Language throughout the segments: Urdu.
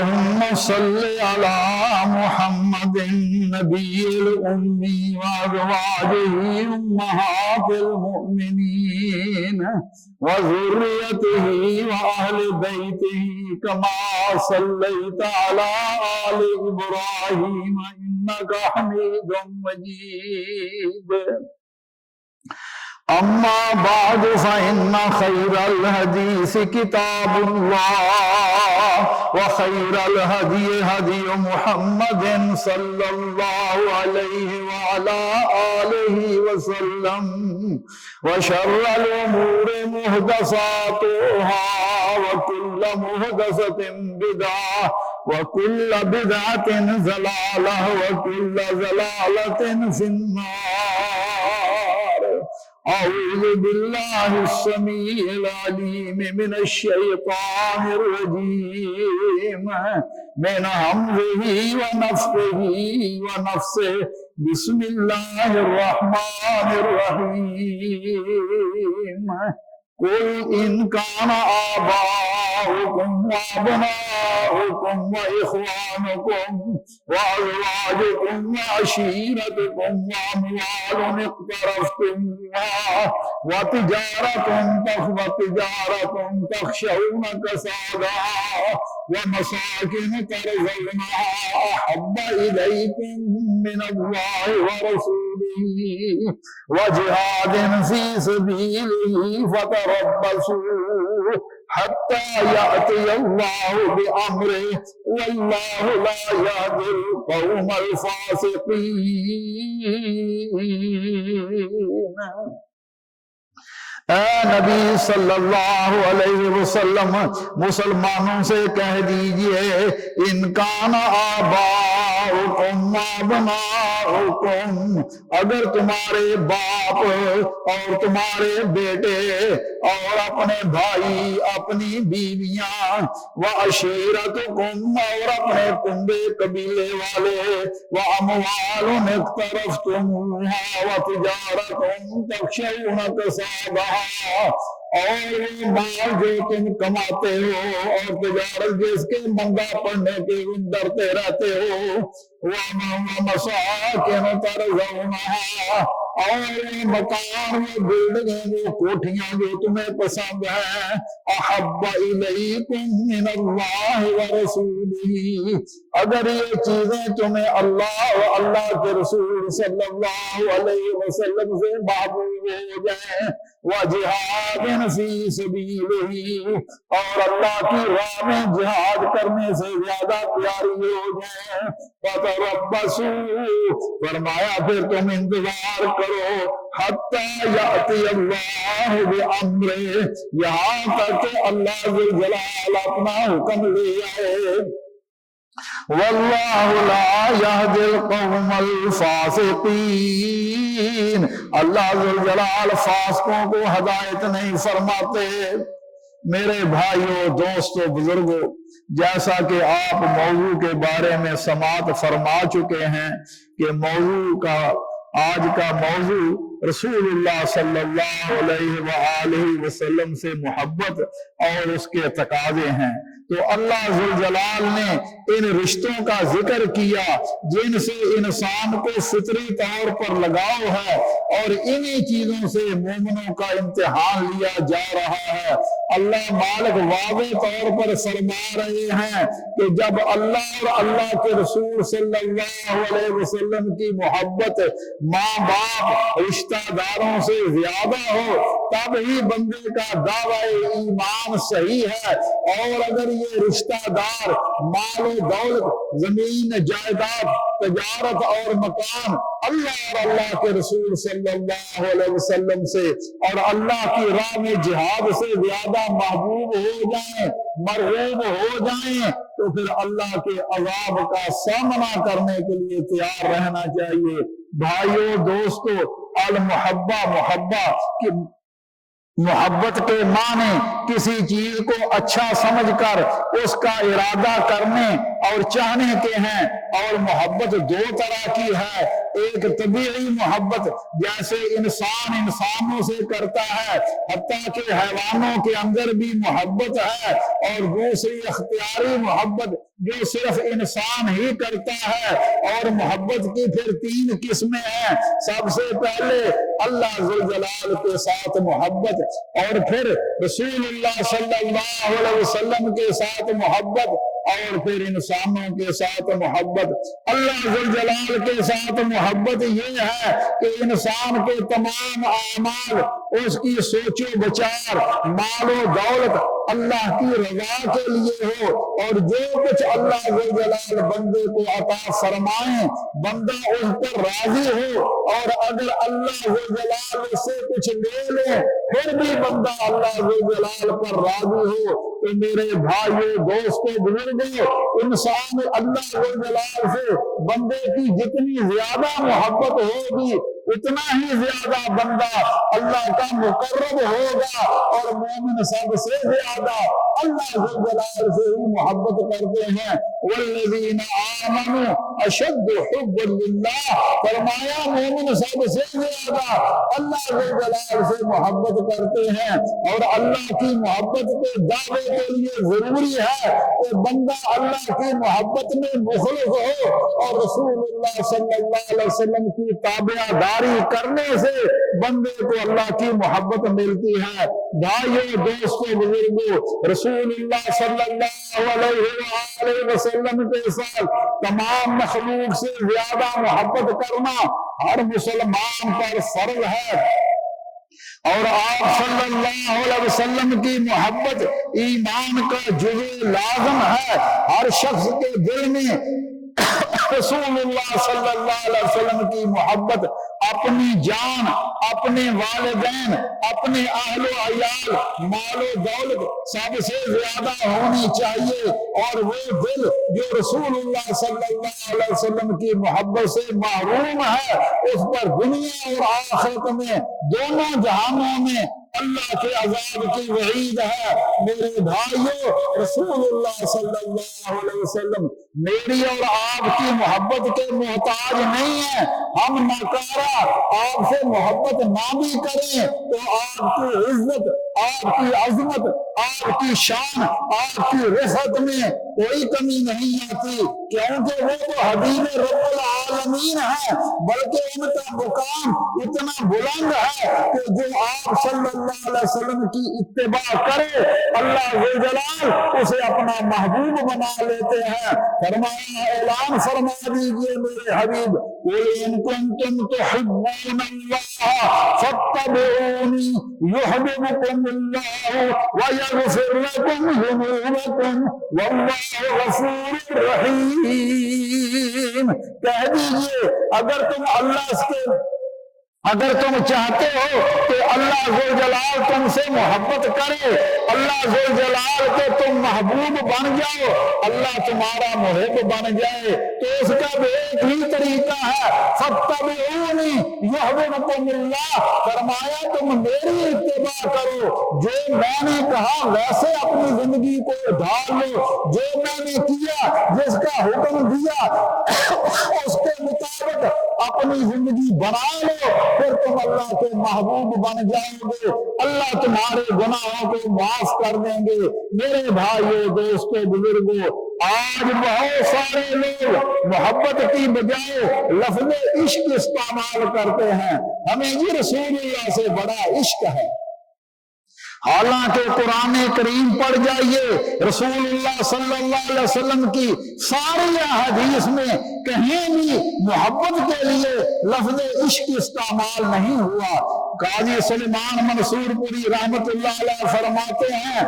اللهم صل على محمد النبي الأمي وأزواجه أمهات المؤمنين وذريته وأهل بيته كما صليت على آل إبراهيم إنك حميد مجيد أما بعد فإن خير الحديث كتاب الله وخير الهدي هدي محمد صلى الله عليه وعلى آله وسلم وشر الأمور محدثاتها وكل محدثة بدعة وكل بدعة ضلالة وكل ضلالة في النار أعوذ بالله السميع العليم من الشيطان الرجيم من همزه ونفخه ونفسه بسم الله الرحمن الرحيم قل إن كان آباؤكم وأبناؤكم وإخوانكم وأزواجكم وعشيرتكم وأموال اقترفتموها وتجارة تخشون كسادها ومساكن ترضونها أحب إليكم من الله ورسوله وجهاد في سبيله فتربصوا حتى يأتي الله بأمره والله لا يهدي القوم الفاسقين۔ اے نبی صلی اللہ علیہ وسلم مسلمانوں سے کہہ دیجئے ان کان آباؤکم وابناؤکم، اگر تمہارے باپ اور تمہارے بیٹے اور اپنے بھائی اپنی بیویاں وعشیرتکم اور اپنے کنبے قبیلے والے واموال اقترفتموها وتجارت تخشون کسادها، اور مال جو تم کماتے ہو اور تجارت جس کے منگا پڑنے کے ڈرتے رہتے ہو، وَمَسَاكِنُ تَرْضَوْنَهَا، اور مکان و بلڈنگیں وہ کوٹھیاں جو تمہیں پسند ہیں، احب الیکم من اللہ ورسولہ، اگر یہ چیزیں تمہیں اللہ و اللہ کے رسول صلی اللہ علیہ وسلم سے محبوب ہو جائیں، وجہاد فی سبیلہ، اور اللہ کی راہ میں جہاد کرنے سے زیادہ پیاری ہو جائیں، فتربصوا، فرمایا پھر تم انتظار کرو، حتی یأتی اللہ بامرہ، یہاں تک کہ اللہ ذوالجلال اپنا حکم لے آئے، واللہ لا یہدی القوم الفاسقین، اللہ ذوالجلال فاسقوں کو ہدایت نہیں فرماتے۔ میرے بھائیوں، دوستوں، بزرگوں، جیسا کہ آپ موضوع کے بارے میں سماعت فرما چکے ہیں کہ موضوع کا آج کا موضوع رسول اللہ صلی اللہ علیہ وآلہ وسلم سے محبت اور اس کے تقاضے ہیں۔ تو اللہ ذوالجلال نے ان رشتوں کا ذکر کیا جن سے انسان کو فطری طور پر لگاؤ ہے، اور انہی چیزوں سے مومنوں کا امتحان لیا جا رہا ہے۔ اللہ مالک واضح طور پر فرما رہے ہیں کہ جب اللہ اور اللہ کے رسول صلی اللہ علیہ وسلم کی محبت ماں باپ رشتہ داروں سے زیادہ ہو تب ہی بندے کا دعوی ایمان صحیح ہے، اور اگر یہ رشتہ دار مال و دولت، زمین جائیداد، تجارت اور مکان اللہ اور اللہ کے رسول صلی اللہ علیہ وسلم سے اور اللہ کی راہ میں جہاد سے زیادہ محبوب ہو جائیں، مرغوب ہو جائیں، تو پھر اللہ کے عذاب کا سامنا کرنے کے لیے تیار رہنا چاہیے۔ بھائیوں، دوستوں، المحبہ، محبت کے معنی کسی چیز کو اچھا سمجھ کر اس کا ارادہ کرنے اور چاہنے کے ہیں، اور محبت دو طرح کی ہے، ایک طبیعی محبت جیسے انسان انسانوں سے کرتا ہے، حتیٰ کہ حیوانوں کے اندر بھی محبت ہے، اور دوسری اختیاری محبت جو صرف انسان ہی کرتا ہے۔ اور محبت کی پھر 3 قسمیں ہیں۔ سب سے پہلے اللہ ذوالجلال کے ساتھ محبت، اور پھر رسول اللہ صلی اللہ علیہ وسلم کے ساتھ محبت، اور پھر انسانوں کے ساتھ محبت۔ اللہ ذوالجلال کے ساتھ محبت یہ ہے کہ انسان کے تمام اعمال، اس کی سوچ و بچار، مال و دولت اللہ کی رضا کے لیے ہو، اور جو کچھ اللہ ذوالجلال بندے کو عطا فرمائیں بندہ اس پر راضی ہو، اور اگر اللہ ذوالجلال اس سے کچھ لے لے پھر بھی بندہ اللہ ذوالجلال پر راضی ہو۔ تو میرے بھائیو، دوستو، بزرگوں، انسان اللہ ذوالجلال سے بندے کی جتنی زیادہ محبت ہوگی اتنا ہی زیادہ بندہ اللہ کا مقرب ہوگا، اور مومن سب سے زیادہ اللہ ذوالجلال سے ہی محبت کرتے ہیں۔ والذین آمنوا اشد حبا للہ، فرمایا مومن سب سے زیادہ اللہ ذوالجلال سے محبت کرتے ہیں۔ اور اللہ کی محبت کے دعوے کے لیے ضروری ہے کہ بندہ اللہ کی محبت میں مخلص ہو، اور رسول اللہ صلی اللہ علیہ وسلم کی تابعداری کرنے سے بندے کو اللہ کی محبت ملتی ہے۔ بھائیو، دوستو، بزرگوں، رسول اللہ صلی اللہ علیہ وآلہ وسلم کے ساتھ تمام مخلوق سے زیادہ محبت کرنا ہر مسلمان پر فرض ہے، اور آپ صلی اللہ علیہ وسلم کی محبت ایمان کا جزء لازم ہے۔ ہر شخص کے دل میں رسول اللہ صلی اللہ علیہ وسلم کی محبت اپنی جان، اپنے والدین، اپنے اہل و عیال، مال و دولت سب سے زیادہ ہونی چاہیے، اور وہ دل جو رسول اللہ صلی اللہ علیہ وسلم کی محبت سے محروم ہے اس پر دنیا اور آخرت میں دونوں جہانوں میں اللہ کے عذاب کی وعید ہے۔ میرے بھائیو، رسول اللہ صلی اللہ علیہ وسلم میری اور آپ کی محبت کے محتاج نہیں ہیں۔ ہم ناکارہ آپ سے محبت نہ بھی کریں تو آپ کی عزت، آپ کی عظمت، آپ کی شان، آپ کی رفعت میں کوئی کمی نہیں آتی، کیونکہ وہ تو حبیب رب العالمین ہے، بلکہ ان کا مقام اتنا بلند ہے کہ جو آپ صلی اللہ علیہ وسلم کی اتباع کرے اللہ ذوالجلال اسے اپنا محبوب بنا لیتے ہیں۔ فرمایا، اعلان فرما دیجئے میرے حبیب، قُلْ إِن كُنتُمْ تُحِبُّونَ اللَّهَ فَاتَّبِعُونِي يُحْبِبْكُمُ اللَّهُ وَيَغْفِرْ لَكُمْ ذُنُوبَكُمْ وَاللَّهُ غَفُورٌ رَحِيمٌ۔ کہہ دیجئے، اگر تم چاہتے ہو کہ اللہ ذوالجلال تم سے محبت کرے، اللہ ذوالجلال کے تم محبوب بن جاؤ، اللہ تمہارا محب بن جائے، تو اس کا بھی ایک ہی طریقہ ہے، فَاتَّبِعُونِي يُحْبِبْكُمُ اللَّهُ، فرمایا تم میری اتباع کرو، جو میں نے کہا ویسے اپنی زندگی کو ڈھال لو، جو میں نے کیا، جس کا حکم دیا اس کے مطابق اپنی زندگی بنا لو، پھر تم اللہ کے محبوب بن جائیں گے، اللہ تمہارے گناہوں کو معاف کر دیں گے۔ میرے بھائیو، دوستو، بزرگوں، آج بہت سارے لوگ محبت کی بجائے لفظ عشق استعمال کرتے ہیں، ہمیں یہ رسول اللہ سے بڑا عشق ہے۔ حالانکہ قرآن کریم پڑھ جائیے، رسول اللہ صلی اللہ علیہ وسلم کی ساری احادیث میں کہیں بھی محبت کے لیے لفظ عشق استعمال نہیں ہوا۔ قاضی سلیمان منصور پوری رحمت اللہ علیہ فرماتے ہیں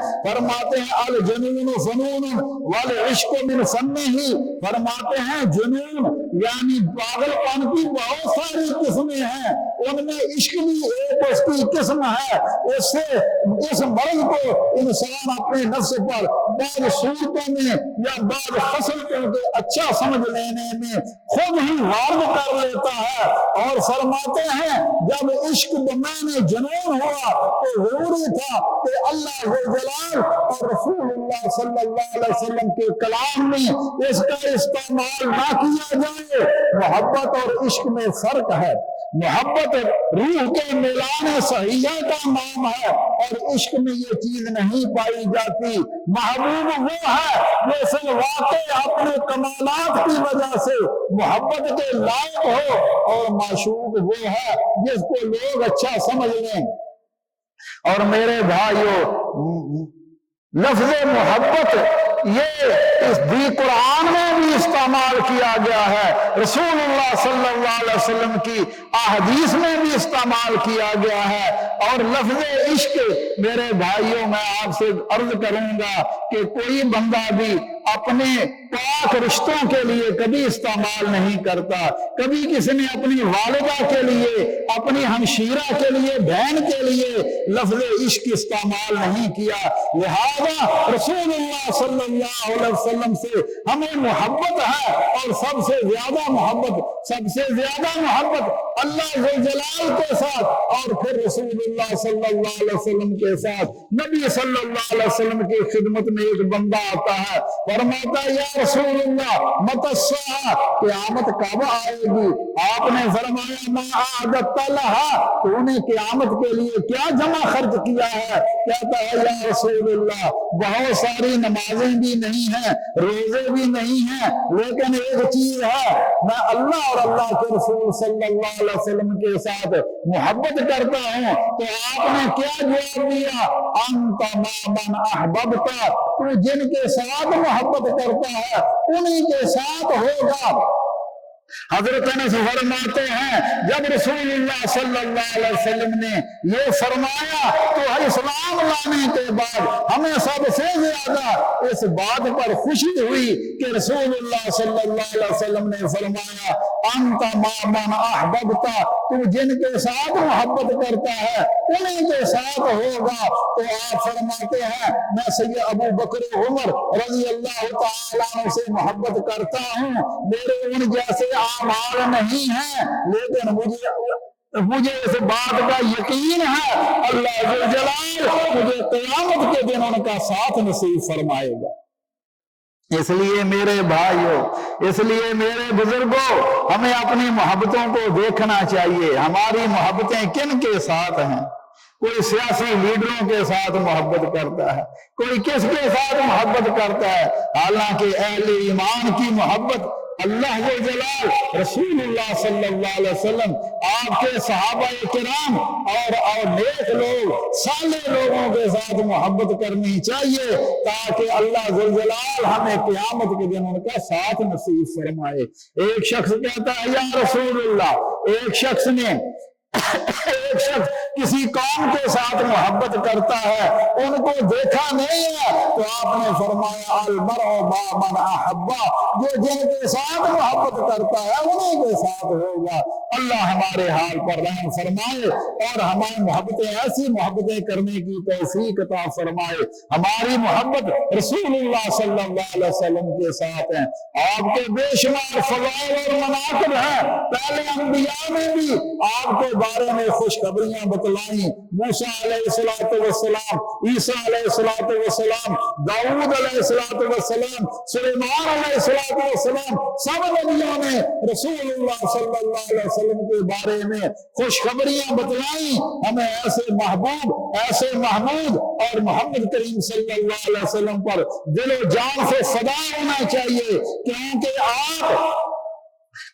الجنون فنون والعشق من فنہ، فرماتے ہیں جنون یعنی پاگل پن کی بہت ساری قسمیں ہیں، ان میں عشق بھی ایک اس کی قسم ہے۔ اس مرض کو انسان اپنے نفس پر بعض صورتوں میں یا بعض خصلتوں کے اچھا سمجھ لینے میں خود ہی غالب کر لیتا ہے، اور فرماتے ہیں جب عشق میں نے جنون ہوا تو ضروری تھا کہ اللہ جلال اور رسول اللہ صلی اللہ علیہ وسلم کے کلام میں اس کا استعمال نہ کیا جائے۔ محبت اور عشق میں فرق ہے۔ محبت روح کے ملان صحیحہ کا نام ہے اور عشق میں یہ چیز نہیں پائی جاتی۔ محبوب وہ ہے جو صرف واقع اپنے کمالات کی وجہ سے محبت کے لائق ہو، اور معشوق وہ ہے جس کو لوگ اچھا سمجھ لیں۔ اور میرے بھائیو، لفظ محبت یہ اس بھی قرآن میں بھی استعمال کیا گیا ہے، رسول اللہ صلی اللہ علیہ وسلم کی احادیث میں بھی استعمال کیا گیا ہے۔ اور لفظ عشق میرے بھائیوں، میں آپ سے عرض کروں گا کہ کوئی بندہ بھی اپنے پاک رشتوں کے لیے کبھی استعمال نہیں کرتا۔ کبھی کسی نے اپنی والدہ کے لیے، اپنی ہمشیرہ کے لیے، بہن کے لیے لفظ عشق استعمال نہیں کیا۔ لہذا رسول اللہ صلی اللہ علیہ وسلم سے ہمیں محبت ہے، اور سب سے زیادہ محبت اللہ ذو جلال کے ساتھ، اور پھر رسول اللہ صلی اللہ علیہ وسلم کے ساتھ۔ نبی صلی اللہ علیہ وسلم کی خدمت میں ایک بندہ آتا ہے، فرماتا ہے یا رسول اللہ متی الساعہ، قیامت کب آئے گی؟ آپ نے فرمایا ما اعددت لها، تو نے قیامت کے لیے کیا جمع خرچ کیا ہے؟ کہتا ہے یا رسول اللہ بہت ساری نمازیں بھی نہیں ہیں، روزے بھی نہیں ہیں، لیکن ایک چیز ہے، میں اللہ اور اللہ کے رسول صلی اللہ علیہ وسلم کے ساتھ محبت کرتا ہوں۔ تو آپ نے کیا جواب دیا؟ انت ما من احببت، تو جن کے ساتھ محبت کرتا ہے انہی کے ساتھ ہوگا۔ حضرت انس فرماتے ہیں جب رسول اللہ صلی اللہ علیہ وسلم نے یہ فرمایا تو اسلام لانے کے بعد ہمیں سب سے زیادہ اس بات پر خوشی ہوئی کہ رسول اللہ صلی اللہ علیہ وسلم نے فرمایا انت ما من احببت، تو جن کے ساتھ محبت کرتا ہے انہی کے ساتھ ہوگا۔ تو آپ فرماتے ہیں میں سید ابو بکر عمر رضی اللہ تعالیٰ عنہ سے محبت کرتا ہوں، میرے ان جیسے اعمال نہیں ہیں، لیکن مجھے اس بات کا یقین ہے اللہ ذو جلال مجھے قیامت کے دن ان کا ساتھ نصیب فرمائے گا۔ اس لیے میرے بھائیوں، اس لیے میرے بزرگوں، ہمیں اپنی محبتوں کو دیکھنا چاہیے۔ ہماری محبتیں کن کے ساتھ ہیں؟ کوئی سیاسی لیڈروں کے ساتھ محبت کرتا ہے، کوئی کس کے ساتھ محبت کرتا ہے، حالانکہ اہل ایمان کی محبت اللہ جلال، رسول اللہ صلی اللہ علیہ وسلم، آپ کے صحابہ کرام اور نیک لوگ، صالح لوگوں کے ساتھ محبت کرنی چاہیے تاکہ اللہ جلال ہمیں قیامت کے دن ان کا ساتھ نصیب فرمائے۔ ایک شخص کہتا ہے یا رسول اللہ، ایک شخص کسی قوم کے ساتھ محبت کرتا ہے، ان کو دیکھا نہیں ہے، تو آپ نے فرمایا المرء مع من احبا، جو جن کے ساتھ محبت کرتا ہے انہیں کے ساتھ ہوگا۔ اللہ ہمارے حال پر رحم فرمائے اور ہماری محبتیں ایسی محبتیں کرنے کی توفیق عطا فرمائے۔ ہماری محبت رسول اللہ صلی اللہ علیہ وسلم کے ساتھ ہے۔ آپ کے بے شمار فضائل اور مناقب ہیں، پہلے انبیاء میں بھی آپ کے بارے میں خوشخبریاں بتلائیں، موسیٰ علیہ السلام، عیسیٰ علیہ السلام، داؤد علیہ السلام، سلیمان علیہ السلام، سب نبیوں نے رسول اللہ صلی اللہ علیہ وسلم کے بارے میں خوشخبریاں بتلائیں۔ ہمیں ایسے محبوب، ایسے محمود اور محمد کریم صلی اللہ علیہ وسلم پر دل و جان سے فدا ہونا چاہیے، کیونکہ آپ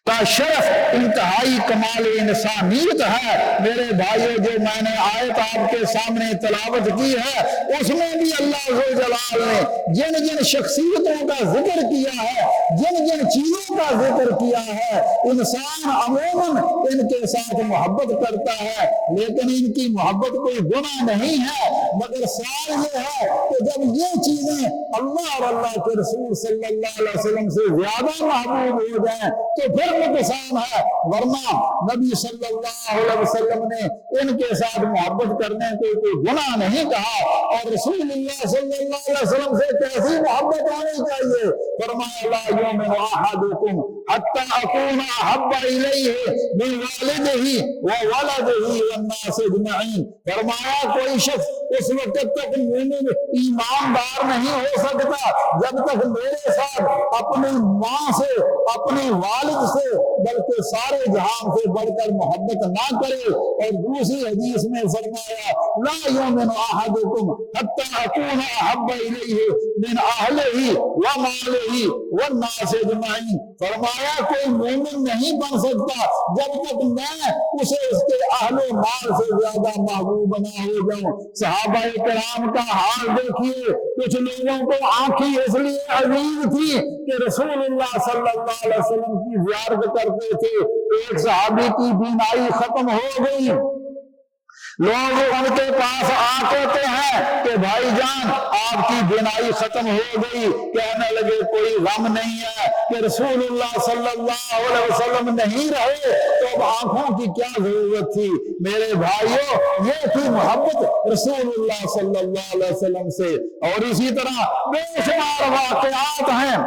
کا شرف انتہائی کمال انسانیت ہے۔ میرے بھائیو، جو میں نے آیت آپ کے سامنے تلاوت کی ہے اس میں بھی اللہ ذو جلال نے جن جن شخصیتوں کا ذکر کیا ہے، جن جن چیزوں کا ذکر کیا ہے، انسان عموماً ان کے ساتھ محبت کرتا ہے، لیکن ان کی محبت کوئی گناہ نہیں ہے، مگر سوال یہ ہے کہ جب یہ چیزیں اللہ اور اللہ کے رسول صلی اللہ علیہ وسلم سے زیادہ محبوب ہو جائیں تو پھر نقصان ہے، ورنہ نبی صلی اللہ علیہ وسلم نے ان کے ساتھ محبت کرنے کو کوئی گناہ نہیں کہا۔ اور رسول اللہ صلی اللہ علیہ وسلم سے کیسی محبت ہونی چاہیے؟ فرمایا لا یؤمن احدکم حتی اکون احب الیہ من والدہ وولدہ والناس اجمعین۔ فرمایا کوئی شخص اس وقت تک مومن ایماندار نہیں ہو سکتا جب تک میرے ساتھ اپنی ماں سے، اپنی والد سے، بلکہ سارے جہان سے بڑھ کر محبت نہ کرے۔ اور دوسری حدیث میں فرمایا لا یؤمن احدکم حتی اکون احب الیہ من اہلہ ومالہ والناس اجمعین۔ فرمایا کوئی مومن نہیں بن سکتا جب تک میں اسے اس کے اہل و مال سے زیادہ محبوب نہ ہو جاؤں۔ صحابہ کرام کا حال دیکھیے، کچھ لوگوں کو آنکھیں اس لیے عزیز تھی کہ رسول اللہ صلی اللہ علیہ وسلم کی زیارت کرتے تھے۔ ایک صحابی کی بینائی ختم ہو گئی، لوگ ان کے پاس آ کہتے ہیں کہ بھائی جان آپ کی بینائی ختم ہو گئی، کہنے لگے کوئی غم نہیں ہے کہ رسول اللہ صلی اللہ علیہ وسلم نہیں رہے تو اب آنکھوں کی کیا ضرورت تھی۔ میرے بھائیوں، یہ تھی محبت رسول اللہ صلی اللہ علیہ وسلم سے۔ اور اسی طرح بے شمار واقعات ہیں۔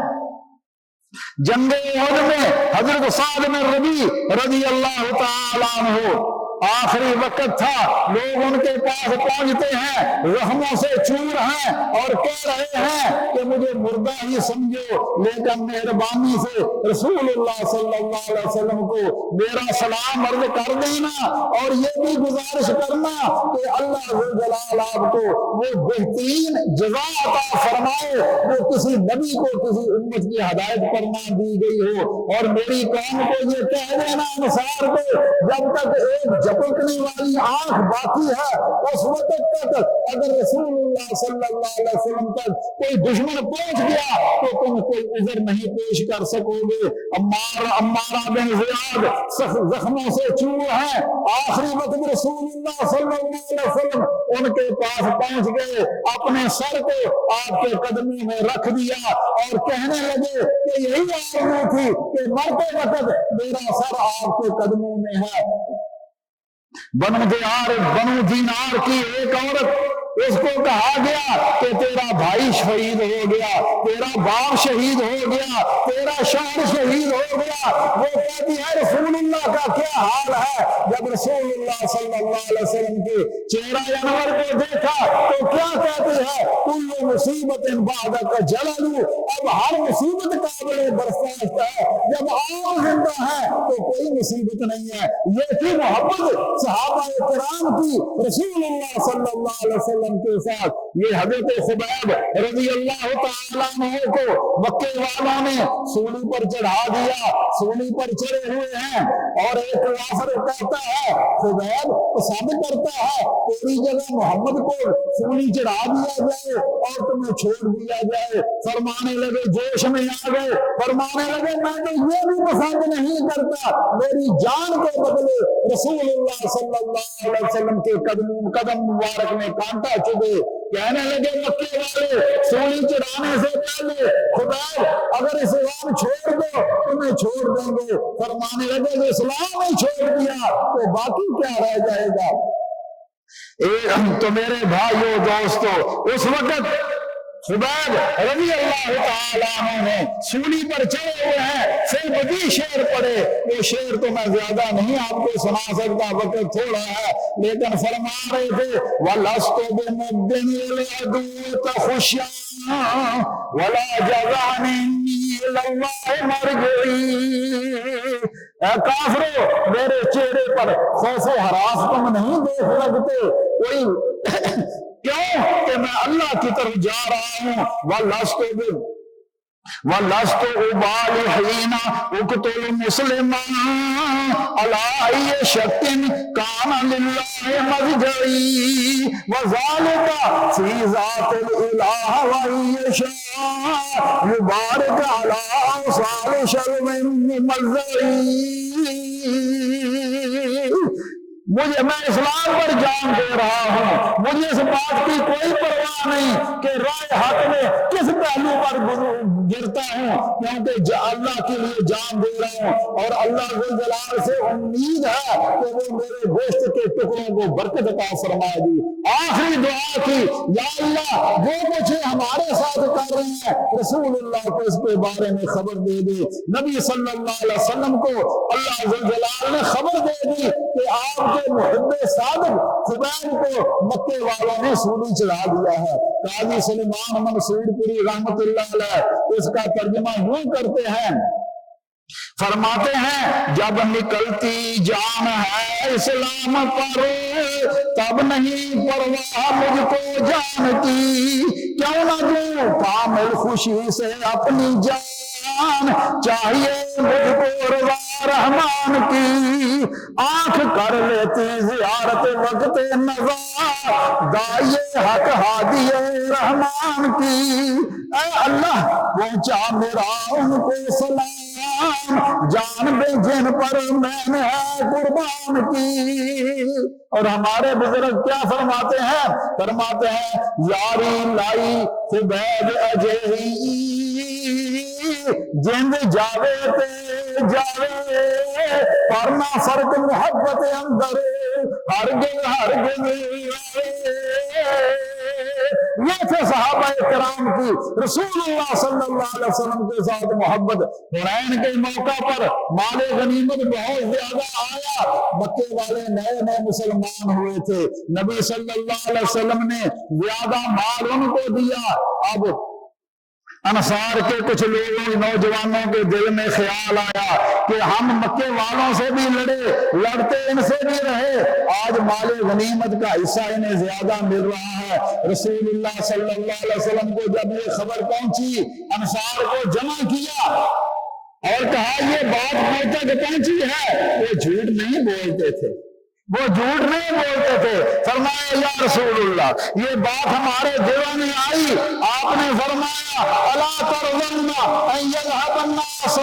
جنگ احد میں حضرت سعد بن ربیع رضی اللہ تعالیٰ عنہ، آخری وقت تھا، لوگ ان کے پاس پہنچتے ہیں، زخموں سے چور ہیں اور کہہ رہے ہیں کہ مجھے مردہ ہی سمجھو، لیکن مہربانی سے رسول اللہ صلی اللہ علیہ وسلم کو میرا سلام عرض کر دینا اور یہ بھی گزارش کرنا کہ اللہ ذو جلال آپ کو وہ بہترین جزا عطا فرمائے جو کسی نبی کو کسی امت کی ہدایت پر نہ دی گئی ہو۔ اور میری قوم کو یہ کہہ دینا انصار کو، جب تک ایک جھپکنے والی آنکھ باقی ہے اس وقت تک اگر رسول اللہ صلی اللہ علیہ وسلم تک کوئی دشمن پہنچ گیا تو تم کوئی عذر نہیں پیش کر سکو گے۔ عمارہ بن زیاد زخموں سے چور ہیں، آخری وقت رسول اللہ صلی اللہ علیہ وسلم ان کے پاس پہنچ گئے، اپنے سر کو آپ کے قدموں میں رکھ دیا اور کہنے لگے کہ یہی آرزو تھی کہ مرتے وقت میرا سر آپ کے قدموں میں ہے۔ بنو دینار کی ایک عورت، اس کو کہا گیا کہ تیرا بھائی شہید ہو گیا، تیرا باپ شہید ہو گیا، تیرا شوہر شہید ہو گیا۔ وہ کہتی ہے رسول اللہ کا کیا حال ہے؟ جب رسول اللہ صلی اللہ علیہ وسلم کے چہرہ انور کو دیکھا تو کیا کہتی ہے؟ کل مصیبت بعدک جلل، اب ہر مصیبت قابل برداشت ہے، جب آپ زندہ ہیں تو کوئی مصیبت نہیں ہے۔ یہ تھی محبت صحابہ کرام کی رسول اللہ صلی اللہ علیہ وسلم کے ساتھ۔ یہ حضرت خبیب رضی اللہ تعالیٰ عنہ کو مکے والوں نے سولی پر چڑھا دیا، سولی پر چڑھے ہوئے ہیں اور ایک کافر کہتا ہے، خبیب پسند کرتا ہے تیری جگہ محمد کو سولی چڑھا دیا جائے اور تمہیں چھوڑ دیا جائے۔ فرمانے لگے، جوش میں آ گئے، فرمانے لگے میں تو یہ بھی پسند نہیں کرتا، میری جان کے بدلے رسول اللہ صلی اللہ علیہ وسلم کے قدم مبارک میں کانٹا چبھے۔ کہنے لگے مکے والے، سولی چڑھانے سے پہلے خدا اگر اسلام چھوڑ دو تمہیں چھوڑ دیں گے۔ فرمانے لگے کہ اسلام ہی چھوڑ دیا تو باقی کیا رہ جائے گا۔ تو میرے بھائیو دوستو، اس وقت خبیب رضی اللہ تعالیٰ عنہ نے سولی پر چڑھے ہوئے ہیں، پھر بدی شعر پڑے۔ وہ شعر تو میں زیادہ نہیں آپ کو سنا سکتا، وقت تھوڑا ہے، لیکن فرما رہے تھے وَلَسْتُ بِمُبِّنِ الْعَدُوَّةَ خُشْيًا وَلَا جَزَعَنِ إِنِّي لَلَّهِ مَرْجِعِي۔ اے کافرو، میرے چہرے پر خوف و ہراس تم نہیں دیکھ سکتے، کوئی کیوں کہ میں اللہ کی طرف جا رہا ہوں۔ وَلَسْتُ أُبَالِي حِينَ أُقْتُلُ مُسْلِمًا عَلَىٰ أَيِّ شَكٍّ كَانَ لِلَّهِ مَرْجِعِي وَذَلِكَ فِي ذَاتِ الْإِلَٰهِ وَإِن يَشَاء يُبَارِكْ عَلَىٰ أَوْصَالِ شَرْمٍ مُمَزَّعِي۔ میں اسلام پر جان دے رہا ہوں، مجھے اس بات کی کوئی پرواہ نہیں کہ رائے حق میں کس پہلو پر گرتا ہوں، کیونکہ اللہ کے لیے جان دے رہا ہوں، اور اللہ ذوالجلال سے امید ہے کہ وہ میرے گوشت کے ٹکڑوں کو برکت عطا فرما دی۔ آخری دعا کی، یا اللہ جو کچھ ہمارے ساتھ کر رہے ہیں رسول اللہ کو اس کے بارے میں خبر دے دے۔ نبی صلی اللہ علیہ وسلم کو اللہ ذوالجلال نے خبر دے دی کہ آپ کے محب صادق خبیب کو مکے والوں نے سولی چڑھا دیا ہے۔ قاضی سلیمان منصور پوری رحمت اللہ علیہ اس کا ترجمہ یوں کرتے ہیں، فرماتے ہیں جب نکلتی جان ہے اسلام پر تب نہیں پرواہ مجھ کو جان کی، کیوں نہ دوں کامل خوشی سے اپنی جان، چاہیے مجھ کو رضا رحمان کی، آنکھ کر لیتی زیارت وقت نظر دائیں حق ہادی رحمان کی، اے اللہ پہنچا میرا ان کو سلام، جان بے جن پر میں نے قربان کی۔ اور ہمارے بزرگ کیا فرماتے ہیں؟ فرماتے ہیں یاری لائی خبیب اجہی جند جاوے تے جاوے، پرنا فرق محبت اندر ہرگز ہرگز، یہ تھے صحابہ کرام کی رسول اللہ صلی اللہ علیہ وسلم کے ساتھ محبت۔ حنین کے موقع پر مال غنیمت بہت زیادہ آیا، مکے والے نئے نئے مسلمان ہوئے تھے، نبی صلی اللہ علیہ وسلم نے زیادہ مال ان کو دیا۔ اب انصار کے کچھ لوگوں نوجوانوں کے دل میں خیال آیا کہ ہم مکے والوں سے بھی لڑتے ان سے بھی رہے، آج مال غنیمت کا حصہ انہیں زیادہ مل رہا ہے۔ رسول اللہ صلی اللہ علیہ وسلم کو جب یہ خبر پہنچی، انصار کو جمع کیا اور کہا یہ بات مجھ تک پہنچی ہے۔ وہ جھوٹ نہیں بولتے تھے، وہ جھوٹ نہیں بولتے تھے۔ فرمایا یا رسول اللہ یہ بات ہمارے دلوں میں آئی، آپ نے فرمایا الا ترضون ان يذهب الناس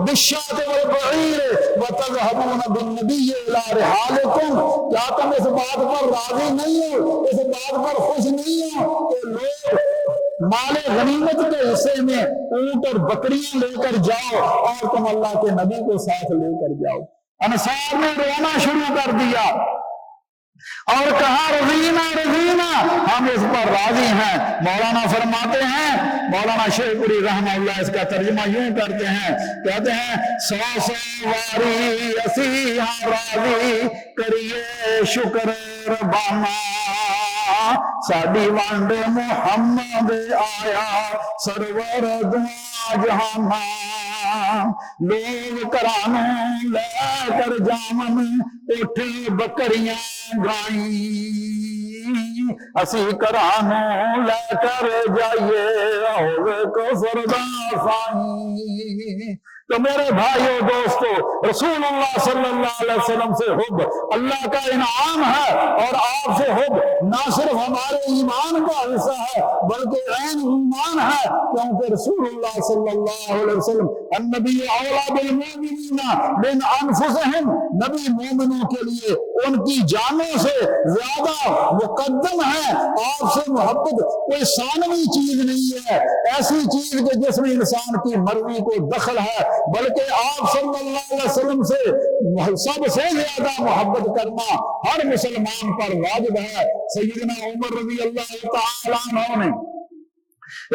بالشاة والبعير وتذهبون بالنبي الى رحالكم، کیا تم اس بات پر راضی نہیں ہو، اس بات پر خوش نہیں ہو کہ لوگ مال غنیمت کے حصے میں اونٹ اور بکریاں لے کر جاؤ اور تم اللہ کے نبی کو ساتھ لے کر جاؤ؟ انصار نے رونا شروع کر دیا اور کہا رضینا رضینا، ہم اس پر راضی ہیں۔ مولانا فرماتے ہیں، مولانا شیخ پوری رحمہ اللہ اس کا ترجمہ یوں کرتے ہیں، کہتے ہیں سو واری اسی ہاں راضی کریے شکر ربانا، ساڈی وانڈ محمد آیا سرور دعا جہانا، لوگ کرانوں لے کر جامن اٹھ بکریاں گائیں، اسی کرانوں لے کر جائیے اور کو سردا سائیں۔ تو میرے بھائیو دوستو، رسول اللہ صلی اللہ علیہ وسلم سے حب اللہ کا انعام ہے، اور آپ سے حب نہ صرف ہمارے ایمان کا حصہ ہے بلکہ عین ایمان ہے، کیونکہ رسول اللہ صلی اللہ علیہ وسلم النبی اولا بالمؤمنین من انفسہم، نبی مومنوں کے لیے ان کی جانوں سے زیادہ مقدم ہے۔ آپ سے محبت کوئی ثانوی چیز نہیں ہے، ایسی چیز کہ جس میں انسان کی مرضی کو دخل ہے، بلکہ آپ صلی اللہ علیہ وسلم سے سب سے زیادہ محبت کرنا ہر مسلمان پر واجب ہے۔ سیدنا عمر رضی اللہ تعالیٰ عنہ نے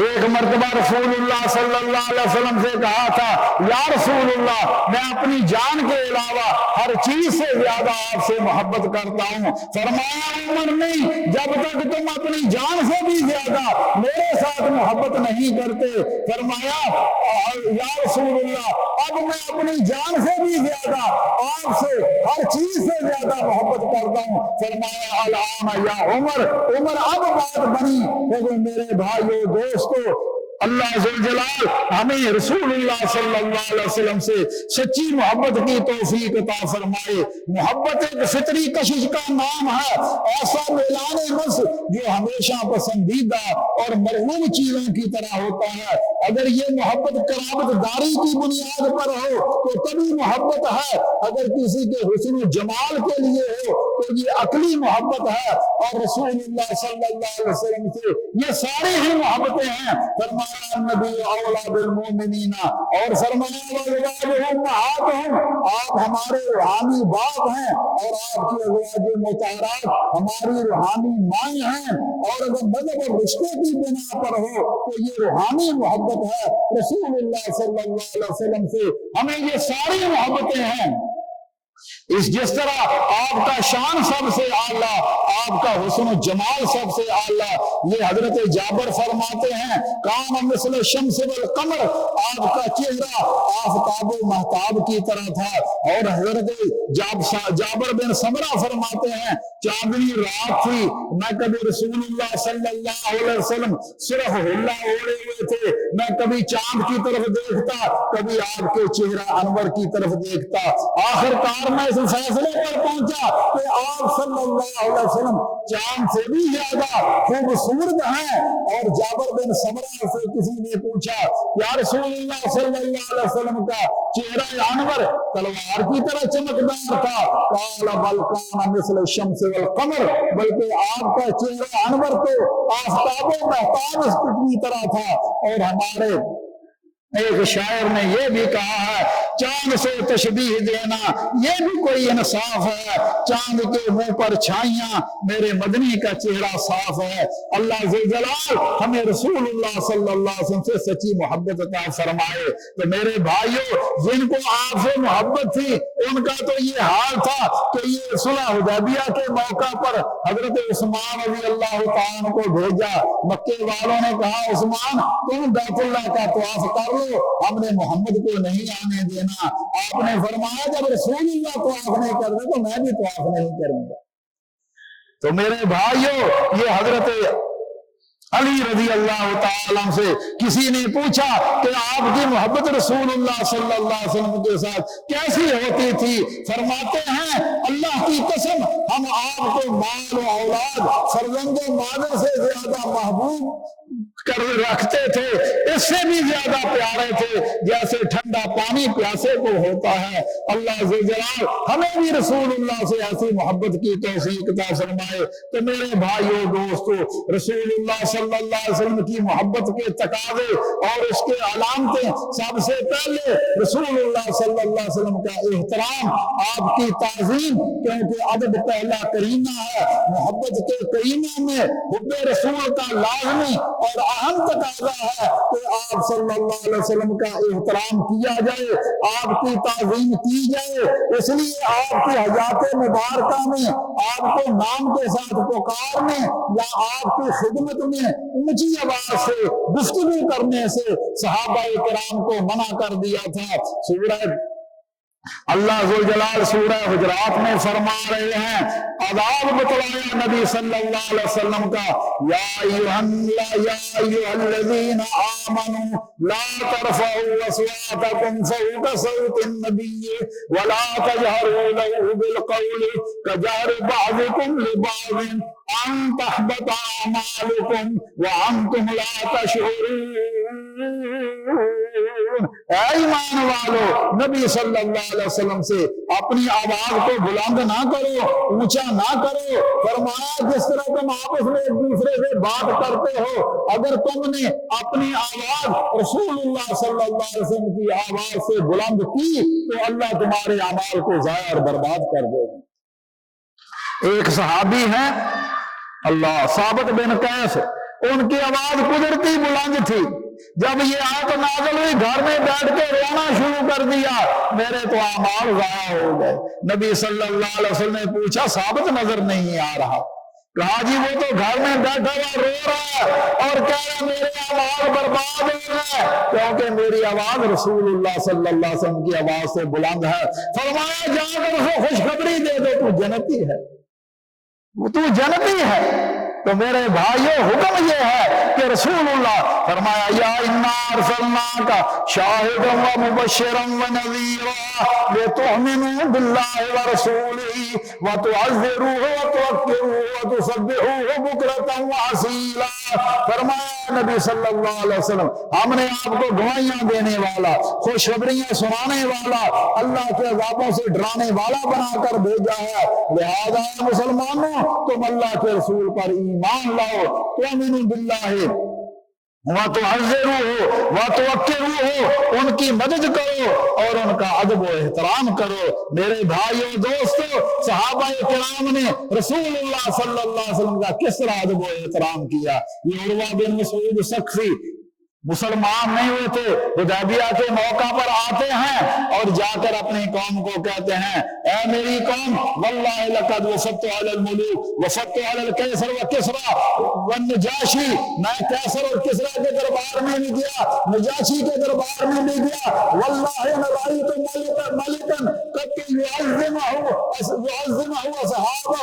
ایک مرتبہ رسول اللہ صلی اللہ علیہ وسلم سے کہا تھا یا رسول اللہ میں اپنی جان کے علاوہ ہر چیز سے زیادہ آپ سے محبت کرتا ہوں۔ فرمایا عمر نہیں، جب تک تم اپنی جان سے بھی زیادہ میرے ساتھ محبت نہیں کرتے۔ فرمایا یا رسول اللہ اب میں اپنی جان سے بھی زیادہ آپ سے ہر چیز سے زیادہ محبت کرتا ہوں۔ فرمایا الان یا عمر، عمر اب بات بنی کہ میرے بھائیو دوستو اللہ ذوالجلال ہمیں رسول اللہ صلی اللہ علیہ وسلم سے سچی محبت کی توفیق عطا فرمائے۔ محبت ایک فطری کشش کا نام ہے، ایسا میلان نفس جو ہمیشہ پسندیدہ اور مرغوب چیزوں کی طرح ہوتا ہے۔ اگر یہ محبت قرابت داری کی بنیاد پر ہو تو تبھی محبت ہے، اگر کسی کے حسن و جمال کے لیے ہو تو یہ عقلی محبت ہے۔ اور رسول اللہ صلی اللہ علیہ وسلم سے یہ ساری ہی محبتیں ہیں۔ فرمایا نبی اولا بالمومنین، اور فرمایا وازواجہم امہاتہم، آپ ہمارے روحانی باپ ہیں اور آپ کی ازواج مطہرات ہماری روحانی مائیں ہیں۔ اور اگر مذہب اور رشتے کی بنا پر ہو تو یہ روحانی محبت ہے۔ رسول اللہ صلی اللہ علیہ وسلم سے ہمیں یہ ساری محبتیں ہیں۔ جس طرح آپ کا شان سب سے اعلیٰ، آپ کا حسن و جمال سب سے اعلیٰ، یہ حضرت جابر فرماتے ہیں کان مثل الشمس والقمر، آپ کا چہرہ آفتاب و مہتاب کی طرح تھا۔ اور حضرت جابر بن سمرہ فرماتے ہیں چاندنی رات تھی، میں کبھی رسول اللہ صلی اللہ علیہ وسلم صرف حلہ اوڑے ہوئے تھے، میں کبھی چاند کی طرف دیکھتا، کبھی آپ کے چہرہ انور کی طرف دیکھتا۔ آخر کار میں اس فیصلے پر پہنچا کہ آپ صلی اللہ علیہ وسلم چاند سے بھی زیادہ خوبصورت ہیں۔ اور جابر بن سمرہ سے کسی نے پوچھا یا رسول اللہ صلی اللہ علیہ وسلم کا چہرہ انور تلوار کی طرح چمکدار تھا؟ قال بل کان مثل الشمس والقمر، بلکہ آپ کا چہرہ انور تو آفتاب و مہتاب کی طرح تھا۔ اور ہمارے ایک شاعر نے یہ بھی کہا ہے چاند سے تشبیہ دینا یہ بھی کوئی انصاف ہے، چاند کے منہ پر چھائیاں میرے مدنی کا چہرہ صاف ہے۔ اللہ ذوالجلال ہمیں رسول اللہ صلی اللہ علیہ وسلم سے سچی محبت عطا فرمائے۔ تو میرے بھائیوں، جن کو آپ سے محبت تھی ان کا تو یہ حال تھا کہ یہ صلح حدیبیہ کے موقع پر حضرت عثمان رضی اللہ تعالیٰ کو بھیجا۔ مکے والوں نے کہا عثمان تم بیت اللہ کا طواف کر لو، ہم نے محمد کو نہیں آنے دینا۔ آپ نے فرمایا جب رسول اللہ طواف نہیں کر دے تو میں بھی طواف نہیں کروں گا۔ تو میرے بھائیوں، یہ حضرت علی رضی اللہ تعالیٰ عنہ سے کسی نے پوچھا کہ آپ کی محبت رسول اللہ صلی اللہ علیہ وسلم کے ساتھ کیسی ہوتی تھی؟ فرماتے ہیں اللہ کی قسم ہم آپ کو مال و اولاد فرزند و مادر سے زیادہ محبوب کر رکھتے تھے، اس سے بھی زیادہ پیارے تھے جیسے ٹھنڈا پانی پیاسے کو ہوتا ہے۔ اللہ ذوالجلال ہمیں بھی رسول اللہ سے ایسی محبت کی توفیق عطا فرمائے۔ تو میرے بھائیوں دوستو، رسول اللہ صلی اللہ علیہ وسلم کی محبت کے تقاضے اور اس کے علامتیں، سب سے پہلے رسول اللہ صلی اللہ علیہ وسلم کا احترام، آپ کی تعظیم، کیونکہ ادب پہلا کرینہ ہے۔ محبت کے کرینہ میں حب رسول کا لازمی اور اہم تقاضا ہے کہ آپ صلی اللہ علیہ وسلم کا احترام کیا جائے، آپ کی تعظیم کی جائے۔ اس لیے آپ کی حیات مبارکہ میں آپ کو نام کے ساتھ پکارنے یا آپ کی خدمت میں اونچی آواز سے گفتگو کرنے سے صحابہ کرام کو منع کر دیا تھا۔ سورہ اللہ ذوالجلال سورہ حجرات میں فرما رہے ہیں، عذاب بتلایا نبی صلی اللہ علیہ وسلم کا، یا ایھا الذین آمنوا لا ترفعوا اصواتکم فوق صوت النبی ولا تجہروا له بالقول کجہر بعضکم لبعض ان تحبط اعمالکم وانتم لا تشعرون۔ اے ایمان والو، نبی صلی اللہ علیہ وسلم سے اپنی آواز کو بلند نہ کرو، اونچا نہ کرو۔ فرمایا جس طرح تم آپس میں ایک دوسرے سے بات کرتے ہو، اگر تم نے اپنی آواز رسول اللہ صلی اللہ علیہ وسلم کی آواز سے بلند کی تو اللہ تمہارے اعمال کو ضائع اور برباد کر دے گا۔ ایک صحابی ہیں اللہ ثابت بن قیس، ان کی آواز قدرتی بلند تھی، جب یہ آیت نازل ہوئی گھر میں بیٹھ کے رونا شروع کر دیا، میرے تو اعمال ضائع ہو گئے۔ نبی صلی اللہ علیہ وسلم نے پوچھا ثابت نظر نہیں آ رہا؟ کہا جی وہ تو گھر میں بیٹھا ہوا رو رہا ہے اور کہہ رہا میرے اعمال برباد ہو گئے کیونکہ میری آواز رسول اللہ صلی اللہ علیہ وسلم کی آواز سے بلند ہے۔ فرمایا جا کر اسے خوشخبری دے دو، تو جنتی ہے، تو جنتی ہے۔ تو میرے بھائیوں حکم یہ ہے کہ رسول اللہ فرمایا یا انا ارسلناک شاہدا و مبشرا و نذیرا لتؤمنوا باللہ ورسولہ وتعزروہ وتوقروہ وتسبحوہ بکرۃ وأصیلا۔ فرمایا نبی صلی اللہ علیہ وسلم ہم نے آپ کو گواہیاں دینے والا، خوشخبریاں سنانے والا، اللہ کے عذابوں سے ڈرانے والا بنا کر بھیجا ہے، لہذا مسلمانوں تم اللہ کے رسول پر ایمان لاؤ، تؤمنوا باللہ وَتُعَزِّرُوهُ وَتُوَقِّرُوهُ، ان کی مدد کرو اور ان کا ادب و احترام کرو۔ میرے بھائیوں دوستو، صحابہ کرام نے رسول اللہ صلی اللہ علیہ وسلم کا کس طرح ادب و احترام کیا؟ یہ عروہ بن مسعود ثقفی مسلمان نہیں ہوئے تھے، حدیبیہ کے موقع پر آتے ہیں اور جا کر اپنی قوم کو کہتے ہیں اے میری قوم واللہ لقد وفدت علی الملوک وفدت علی القیصر وکسریٰ والنجاشی، میں قیصر اور کسریٰ کے دربار میں بھی گیا، نجاشی کے دربار میں بھی گیا، واللہ رأیت ملکا قد يعظمه اصحابہ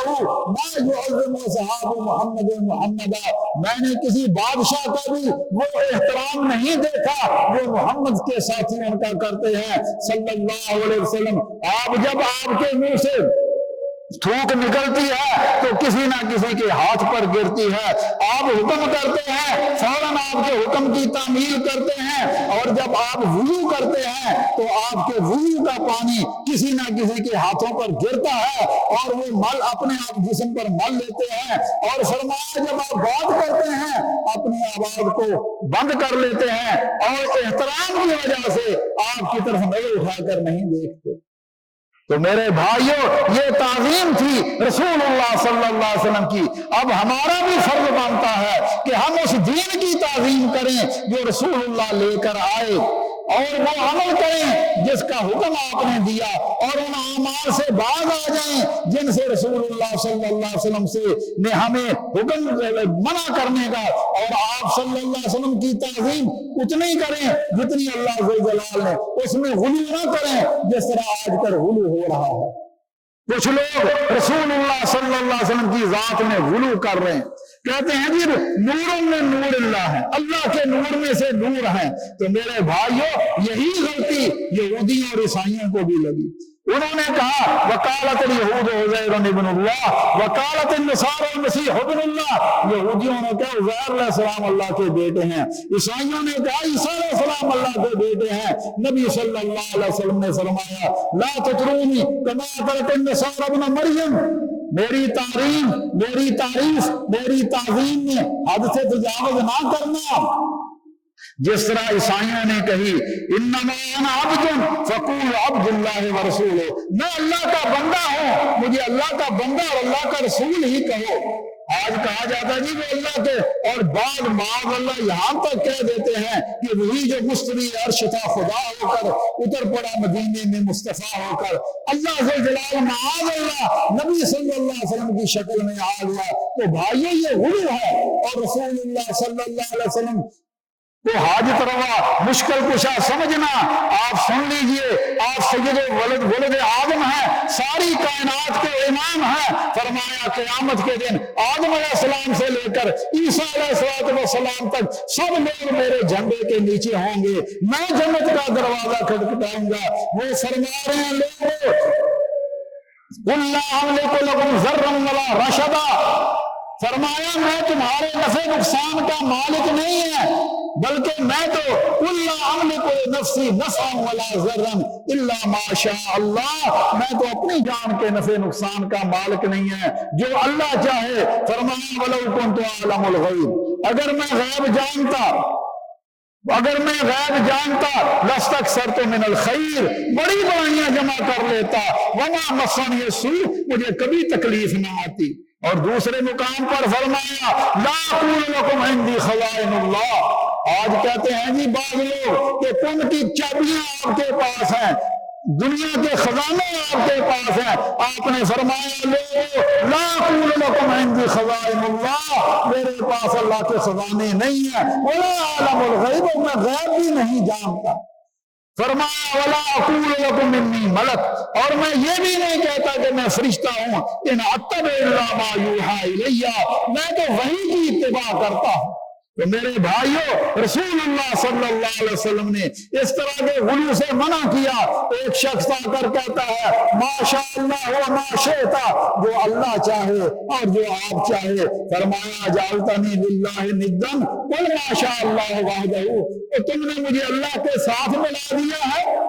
ما يعظم اصحاب محمدا، میں نے کسی بادشاہ کا بھی وہ احترام نہیں دیکھا جو محمد کے ساتھی ان کا کرتے ہیں صلی اللہ علیہ وسلم۔ آپ جب آپ کے منہ سے تھوک نکلتی ہے تو کسی نہ کسی کے ہاتھ پر گرتی ہے، آپ حکم کرتے ہیں فوراً آپ کے حکم کی تعمیل کرتے ہیں، اور جب آپ وضو کرتے ہیں تو آپ کے وضو کا پانی کسی نہ کسی کے ہاتھوں پر گرتا ہے اور وہ مل اپنے آپ جسم پر مل لیتے ہیں، اور فرمایا جب آپ بات کرتے ہیں اپنی آواز کو بند کر لیتے ہیں اور احترام کی وجہ سے آپ کی طرف نظر اٹھا کر نہیں دیکھتے۔ تو میرے بھائیوں یہ تعظیم تھی رسول اللہ صلی اللہ علیہ وسلم کی۔ اب ہمارا بھی فرض بنتا ہے کہ ہم اس دین کی تعظیم کریں جو رسول اللہ لے کر آئے، اور وہ عمل کریں جس کا حکم آپ نے دیا، اور ان اعمال سے باز آ جائیں جن سے رسول اللہ صلی اللہ علیہ وسلم نے ہمیں حکم منع کرنے کا، اور آپ صلی اللہ علیہ وسلم کی تعظیم اتنی کریں جتنی اللہ ذو الجلال نے، اس میں غلو نہ کریں جس طرح آج کل غلو ہو رہا ہے۔ کچھ لوگ رسول اللہ صلی اللہ علیہ وسلم کی ذات میں غلو کر رہے ہیں، کہتے ہیں جی نور میں نور اللہ ہے، اللہ کے نور میں سے نور ہیں۔ تو میرے بھائیوں یہی غلطی یہودیوں اور عیسائیوں کو بھی لگی۔ انہوں نے کہا وقالت الیہود عزیر ابن اللہ وقالت النصارى المسیح ابن اللہ، یہودیوں نے کہا عزیر علیہ السلام اللہ کے بیٹے ہیں، عیسائیوں نے کہا عیسیٰ علیہ السلام اللہ کے بیٹے ہیں۔ نبی صلی اللہ علیہ وسلم نے فرمایا لا تطرونی کما اطرت النصارى ابن مریم، میری تعظیم میری تعظیم میں حد سے تجاوز نہ کرنا، جس طرح عیسائیوں نے کہی انما انا عبد فقول عبد اللہ ورسولہ، میں اللہ کا بندہ ہوں، مجھے اللہ کا بندہ اور اللہ کا رسول ہی کہو۔ آج کہا جاتا جی وہ اللہ کے، اور بعض معاذ اللہ یہاں تک کہہ دیتے ہیں کہ وہی جو مستوی عرش تھا خدا ہو کر اتر پڑا مدینے میں مصطفیٰ ہو کر، اللہ ذو الجلال معاذ اللہ نبی صلی اللہ علیہ وسلم کی شکل میں آ گیا۔ تو بھائیو یہ غلو ہے، اور رسول اللہ صلی اللہ علیہ وسلم تو حاجت روا مشکل کشا سمجھنا۔ آپ سن لیجئے، آپ سید ولد آدم ہیں، ساری کائنات کے امام ہیں۔ فرمایا قیامت کے دن آدم علیہ السلام سے لے کر عیسیٰ علیہ السلام تک سب لوگ میرے جھنڈے کے نیچے ہوں گے، میں جنت کا دروازہ کھٹکھٹاؤں گا۔ وہ فرما رہے ہیں لوگوں قُلْ لَا أَمْلِكُ لَكُمْ ضَرًّا وَلَا رَشَدًا، فرمایا میں تمہارے نفع نقصان کا مالک نہیں ہے، بلکہ میں تو قُلْ لَا أَمْلِكُ لِنَفْسِي نَفْعًا وَلَا ضَرًّا إِلَّا مَا شَاءَ اللَّهُ، میں تو اپنی جان کے نفع نقصان کا مالک نہیں ہے، جو اللہ چاہے۔ فرمایا وَلَوْ كُنْتُ أَعْلَمُ الْغَيْبَ، اگر میں غیب جانتا لَاسْتَكْثَرْتُ مِنَ الْخَيْرِ، بڑی بڑائیاں جمع کر لیتا، وَمَا مَسَّنِيَ السُّوءُ، مجھے کبھی تکلیف نہ آتی۔ اور دوسرے مقام پر فرمایا لا اقول لكم عندي خزائن اللہ، آج کہتے ہیں جی بعض لوگ کہ کن کی چابیاں آپ کے پاس ہیں، دنیا کے خزانے آپ کے پاس ہیں۔ آپ نے فرمایا لوگوں لا اقول لكم عندي خزائن اللہ، میرے پاس اللہ کے خزانے نہیں ہیں، ولا اعلم الغیب، میں غیب بھی نہیں جانتا۔ فرمایا ولا اقول لکم انی ملک، اور میں یہ بھی نہیں کہتا کہ میں فرشتہ ہوں، ان اتبع الا ما یوحی الیہ، میں تو وحی کی اتباع کرتا ہوں۔ تو میرے بھائیوں، رسول اللہ صلی اللہ علیہ وسلم نے اس طرح کے غلو سے منع کیا۔ ایک شخص آ کر کہتا ہے ما شاء اللہ و ما شئت، جو اللہ چاہے اور جو آپ چاہے۔ فرمایا جعلتنی للہ ندا قل ما شاء اللہ وحدہ، تو تم نے مجھے اللہ کے ساتھ ملا دیا ہے،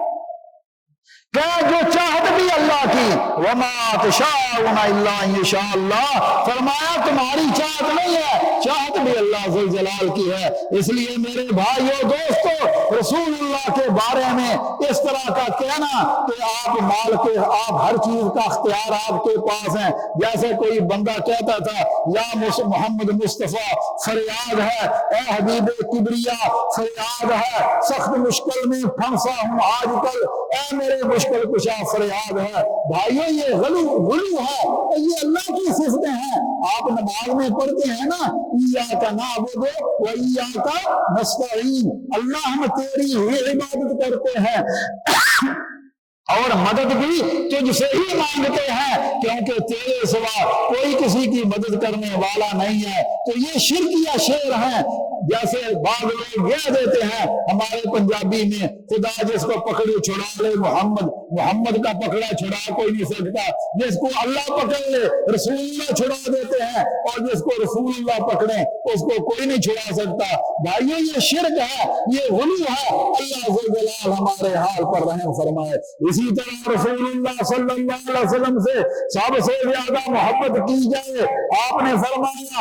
کیا جو چاہت بھی اللہ کی، وما تشاءون الا ان یشاء اللہ، فرمایا تمہاری چاہت نہیں ہے، چاہت بھی اللہ ذوالجلال کی ہے۔ اس لیے میرے بھائیوں دوستو، رسول اللہ کے بارے میں اس طرح کا کہنا کہ آپ مال کے، آپ ہر چیز کا اختیار آپ کے پاس ہیں، جیسے کوئی بندہ کہتا تھا یا محمد مصطفیٰ فریاد ہے، اے حبیب کبریا فریاد ہے، سخت مشکل میں پھنسا ہوں آج کل، اے میرے مشکل کشا فریاد ہے۔ بھائیوں یہ غلو ہے، یہ اللہ کی صفتیں ہیں۔ آپ نماز میں پڑھتے ہیں نا ایاک نعبد و ایاک نستعین، اللہ ہم تیری ہی عبادت کرتے ہیں اور مدد بھی تجھ سے ہی مانگتے ہیں، کیونکہ تیرے سوا کوئی کسی کی مدد کرنے والا نہیں ہے۔ تو یہ شرک یا شعر ہیں، جیسے بعض لوگ کہہ دیتے ہیں ہمارے پنجابی میں، خدا جس کو پکڑے چھڑا لے محمد کا پکڑا چھڑا کوئی نہیں سکتا، جس کو اللہ پکڑ لے رسول اللہ چھڑا دیتے ہیں، اور جس کو رسول اللہ پکڑے اس کو کوئی نہیں چھڑا سکتا۔ بھائیوں یہ شرک ہے، یہ غلو ہے، اللہ ذوالجلال ہمارے حال پر رحم فرمائے۔ اسی طرح رسول اللہ صلی اللہ علیہ وسلم سے سب سے زیادہ محبت کی جائے، آپ نے فرمایا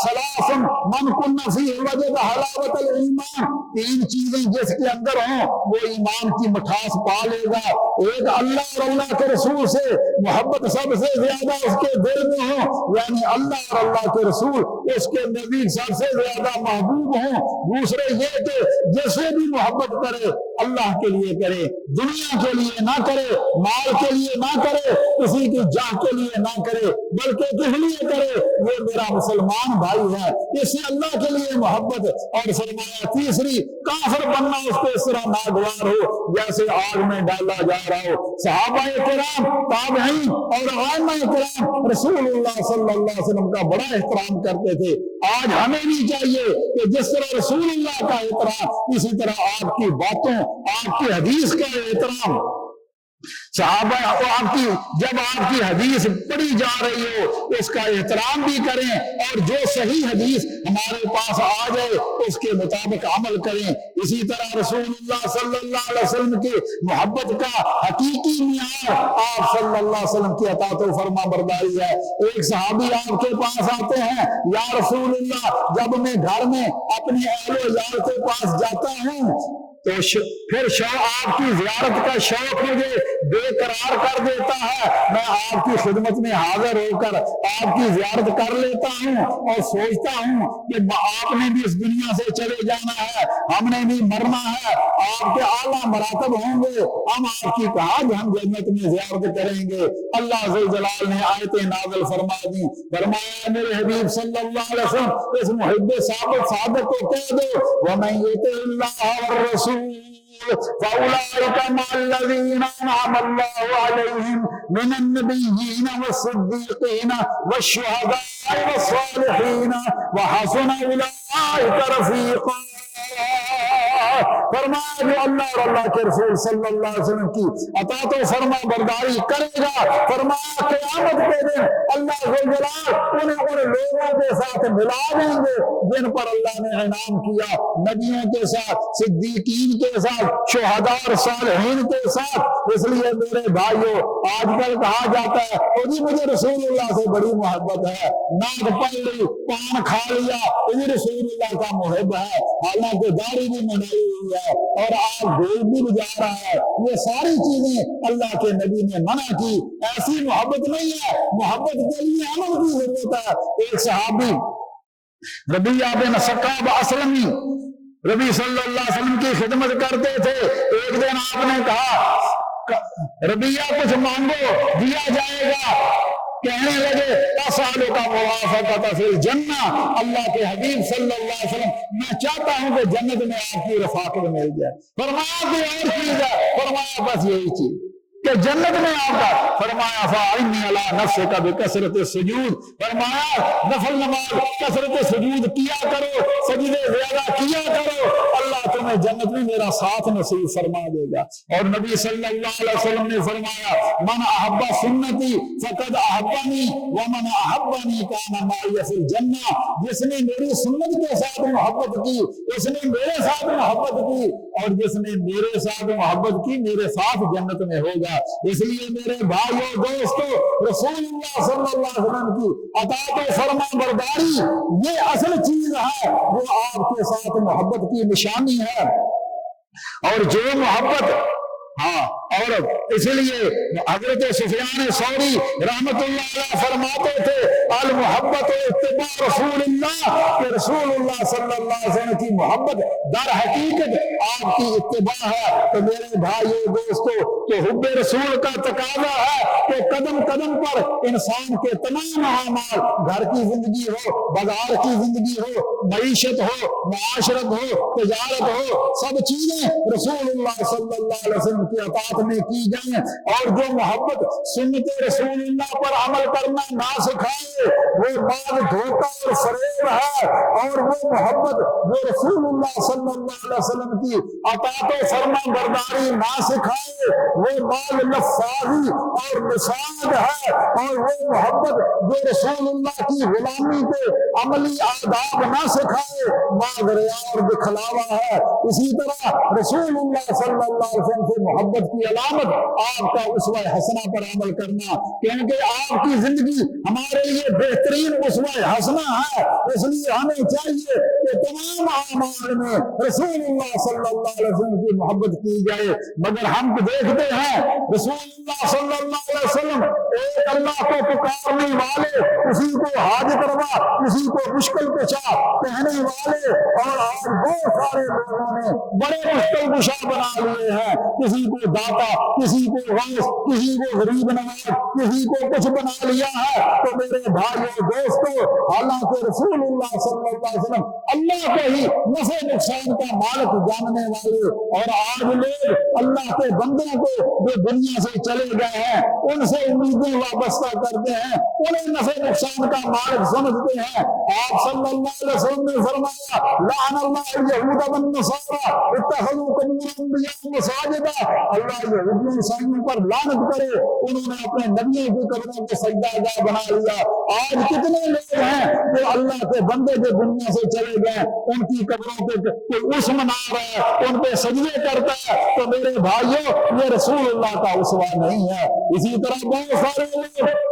سلاسن من کن فیہ وجد حلاوت الایمان، تین چیزیں جس کے اندر ہوں وہ ایمان کی مٹھاس پا لے گا۔ ایک اللہ اور اللہ کے رسول سے محبت سب سے زیادہ اس کے دل میں ہو، یعنی اللہ اور اللہ کے رسول اس کے نزدیک سب سے زیادہ محبوب ہوں۔ دوسرے یہ کہ جس سے بھی محبت کرے اللہ کے لیے کرے، دنیا کے لیے نہ کرے، مال کے لیے نہ کرے، کسی کی جاہ کے لیے نہ کرے، بلکہ کس لیے کرے، وہ میرا مسلمان بھائی ہے، اس سے اللہ کے لیے محبت۔ اور فرمایا تیسری، کافر بننا اس کو اس طرح ناگوار ہو جیسے آگ میں ڈالا جا رہا ہو۔ صحابہ کرام، تابعین اور ائمہ کرام رسول اللہ صلی اللہ علیہ وسلم کا بڑا احترام کرتے تھے۔ آج ہمیں بھی چاہیے کہ جس طرح رسول اللہ کا احترام، اسی طرح آپ کی باتوں، آپ کی حدیث کا احترام۔ صحابہ جب آپ کی حدیث پڑھی جا رہی ہو اس کا احترام بھی کریں، اور جو صحیح حدیث ہمارے پاس آ جائے اس کے مطابق عمل کریں۔ اسی طرح رسول اللہ صلی اللہ علیہ وسلم کی محبت کا حقیقی معیار آپ صلی اللہ علیہ وسلم کی اطاعت و فرما برداری ہے۔ ایک صحابی آپ کے پاس آتے ہیں، یا رسول اللہ جب میں گھر میں اپنے اہل و عیال کے پاس جاتا ہوں تو پھر آپ کی زیارت کا شوق مجھے بے قرار کر دیتا ہے، میں آپ کی خدمت میں حاضر ہو کر آپ کی زیارت کر لیتا ہوں اور سوچتا ہوں کہ آپ نے بھی اس دنیا سے چلے جانا ہے، ہم نے بھی مرنا ہے، آپ کے اعلیٰ مراتب ہوں گے، ہم آپ کی کہاں ہم جنت میں زیارت کریں گے۔ اللہ ذوالجلال نے آیتیں نازل فرما دی، فرمایا میرے حبیب صلی اللہ علیہ وسلم اس محب صادق کو کہہ دو وَمَن يُطِعِ اللَّهَ وَالرَّسُولَ فَأُولَٰئِكَ مَعَ الَّذِينَ أَنْعَمَ اللَّهُ عَلَيْهِمْ مِنَ النَّبِيِّينَ وَالصِّدِّيقِينَ وَالشُّهَدَاءِ وَالصَّالِحِينَ وَحَسُنَ أُولَٰئِكَ رَفِيقًا۔ فرمایا جو اللہ اور اللہ کے رسول صلی اللہ علیہ وسلم کی اطاعت و فرما برداری کرے گا، فرمایا قیامت کے دن اللہ ذوالجلال انہیں ان لوگوں کے ساتھ ملا دیں گے جن پر اللہ نے انعام کیا، نبیوں کے ساتھ، صدیقین کے ساتھ، شہداء اور صالحین کے ساتھ۔ اس لیے میرے بھائیوں، آج کل کہا جاتا ہے او جی مجھے رسول اللہ سے بڑی محبت ہے، ناک پڑھ لی، پان کھا لیا، یہ رسول اللہ کا محب ہے، حالانکہ داڑھی بھی منائی ہوئی ہے اور آپ بھول بھی جا رہا ہے۔ یہ ساری چیزیں اللہ کے نبی نے منع کی، ایسی محبت نہیں ہے، محبت کے لیے عمل کی ضرورت ہے۔ ایک صحابی ربیعہ بن ثقاب اسلمی نبی صلی اللہ علیہ وسلم کی خدمت کرتے تھے۔ ایک دن آپ نے کہا ربیعہ کچھ مانگو دیا جائے گا، کہنے لگے اسالک موافقۃ فی الجنہ، اللہ کے حبیب صلی اللہ علیہ وسلم میں چاہتا ہوں کہ جنت میں آپ کی رفاقت مل جائے۔ فرمایا کوئی اور چیز ہے؟ فرمایا بس یہی چیز کہ جنت میں آپ کا۔ فرمایا فاعنی علی نفسک بکثرۃ السجود، فرمایا نفل نماز کثرت سجود کیا کرو، سجدے زیادہ کیا کرو، اللہ تمہیں جنت میں میرا ساتھ نصیب فرما دے گا۔ اور نبی صلی اللہ علیہ وسلم نے فرمایا من احب سنتی فقد احبنی ومن احبنی کان معی فی الجنہ، جس نے میری سنت کے ساتھ محبت کی اس نے میرے ساتھ محبت کی، اور جس نے میرے ساتھ محبت کی میرے ساتھ جنت میں ہوگا۔ اس لیے میرے بھائیوں دوستو، رسول اللہ صلی اللہ علیہ وسلم کی اطاعت و فرما برداری یہ اصل چیز ہے جو آپ کے ساتھ محبت کی نشانی ہے۔ اور جو محبت اور اس لیے حضرت سفیان ثوری رحمت اللہ علیہ فرماتے تھے المحبت اتباع رسول اللہ، کہ رسول اللہ صلی اللہ علیہ وسلم کی محبت در حقیقت آپ کی اتباع ہے۔ تو میرے بھائیو دوستو، تو حب رسول کا تقاضا ہے کہ قدم قدم پر انسان کے تمام اعمال، گھر کی زندگی ہو، بازار کی زندگی ہو، معیشت ہو، معاشرت ہو، تجارت ہو، سب چیزیں رسول اللہ صلی اللہ علیہ وسلم کی اطاعت میں کی جائیں۔ اور جو محبت سنت رسول اللہ پر عمل کرنا نہ سکھائے وہ بعض دھوکہ اور فریب ہے، اور وہ محبت جو رسول اللہ صلی اللہ علیہ وسلم کی اطاعت و فرما برداری نہ سکھائے وہ بعض لفاظی اور نفاذ ہے، اور وہ محبت جو رسول اللہ کی غلامی کے عملی آداب نہ سکھائے بعض ریا اور دکھلاوا ہے۔ اسی طرح رسول اللہ صلی اللہ علیہ وسلم سے محبت کی علامت آپ کا اسوہ حسنہ پر عمل کرنا، کیونکہ آپ کی زندگی ہمارے لیے بہترین اسوہ حسنہ ہے۔ اس لیے ہمیں چاہیے کہ تمام اعمال میں رسول اللہ صلی اللہ علیہ وسلم کی محبت کی جائے۔ مگر ہم دیکھتے ہیں رسول اللہ صلی اللہ علیہ وسلم ایک اللہ کو پکارنے والے، اسی کو حاجت روا، اسی کو مشکل کشا کہنے والے، اور آج بہت سارے لوگوں نے بڑے مشکل کشا بنا لیے ہیں، کسی کو داتا، کسی کو غوث، کسی کو غریب نواز، کسی کو کچھ بنا لیا ہے۔ تو میرے بھائیوں دوستو، حالانکہ رسول اللہ صلی اللہ علیہ وسلم اللہ کو ہی نفع نقصان کا مالک جاننے والے، اور آج لوگ اللہ کے بندوں کو جو دنیا سے چلے گئے ہیں ان سے امیدیں وابستہ کرتے ہیں، انہیں نفع نقصان کا مالک سمجھتے ہیں۔ آپ صلی اللہ علیہ وسلم نے فرمایا لعن اللہ الیہود والنصارى اتخذوا قبور الانبیاء مساجدا، اللہ یہودیوں عیسائیوں پر لعنت کرے، انہوں نے اپنے نبیوں کی قبروں کو سجدہ گاہ بنا لیا۔ آج کتنے لوگ ہیں جو اللہ کے بندے جو دنیا سے چلے گئے ان کی قبروں پہ کوئی عرس منا رہا ہے، ان پہ سجدے کرتا ہے۔ تو میرے بھائیوں یہ رسول اللہ کا اسوہ نہیں ہے۔ اسی طرح بہت سارے لوگ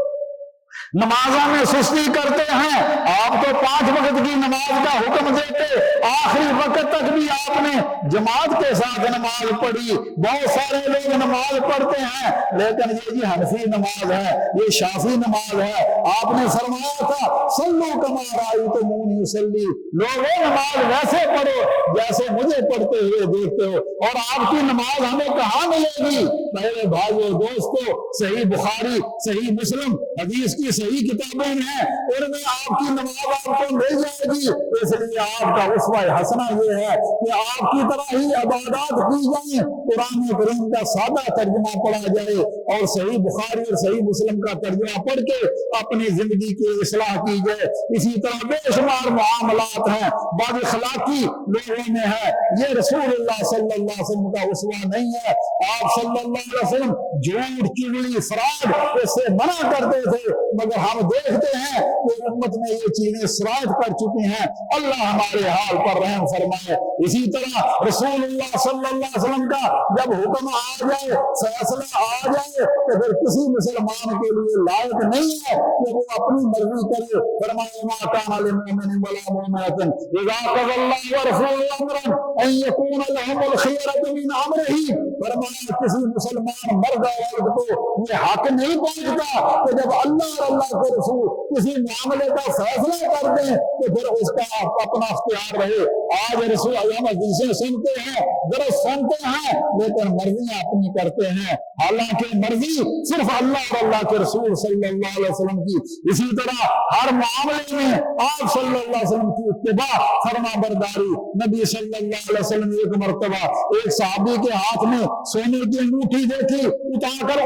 نمازوں میں سستی کرتے ہیں، آپ تو 5 وقت کی نماز کا حکم دیتے، آخری وقت تک بھی آپ نے جماعت کے ساتھ نماز پڑھی۔ بہت سارے لوگ نماز پڑھتے ہیں لیکن یہ حنفی نماز ہے، یہ شافعی نماز ہے۔ آپ نے فرمایا تھا صلو کما رأیتمونی اصلی، لوگوں نماز ویسے پڑھو جیسے مجھے پڑھتے ہوئے دیکھتے ہو، اور آپ کی نماز ہمیں کہاں ملے گی؟ میرے بھائیو دوستو، صحیح بخاری، صحیح مسلم حدیث کی صحیح کتابیں ہیں، ان میں آپ کی نماز آپ کو مل جائے گی۔ اس لیے آپ کا اسوہ حسنہ یہ ہے کہ آپ کی طرح ہی عبادات کی جائیں، قرآن کریم کا سادہ ترجمہ پڑھا جائے، اور صحیح بخاری اور صحیح مسلم کا ترجمہ پڑھ کے اپنی زندگی کی اصلاح کی جائے۔ اسی طرح بے شمار معاملات ہیں بد اخلاقی لوگوں میں ہے، یہ رسول اللہ صلی اللہ علیہ وسلم کا اسوہ نہیں ہے۔ آپ صلی اللہ علیہ وسلم جھوٹ، چغلی، فراڈ اس سے منع کرتے تھے، مگر ہم دیکھتے ہیں کہ امت میں یہ چیزیں سرایت کر چکی ہیں۔ اللہ ہمارے حال پر رحم فرمائے۔ اسی طرح رسول اللہ صلی اللہ علیہ وسلم کا جب حکم آ جائے، فیصلہ آ جائے، تو پھر کسی مسلمان کے لیے لائق نہیں ہے کہ وہ اپنی مرضی کرے۔ فرمایا ما کان للمؤمن ولا مؤمنۃ اذا قضى الله ورسوله امرا ان يكون لهم الخيرة من امرهم، فرمایا کسی مسلمان مرد عورت کو یہ حق نہیں پہنچتا کہ جب اللہ اور اللہ کے رسول کسی معاملے کا فیصلہ کر دیں تو پھر اس کا اپنا اختیار رہے۔ آج رسول اللہ حدیثیں سنتے ہیں، درست سنتے ہیں، لیکن مرضیاں اپنی کرتے ہیں، حالانکہ مرضی صرف اللہ اور اللہ کے رسول صلی اللہ علیہ وسلم کی۔ اسی طرح ہر معاملے میں آپ صلی اللہ علیہ وسلم کی اتباع، فرما برداری۔ نبی صلی اللہ علیہ وسلم ایک مرتبہ ایک صحابی کے ہاتھ میں سونے کی انگوٹھی دیکھی، اتار کر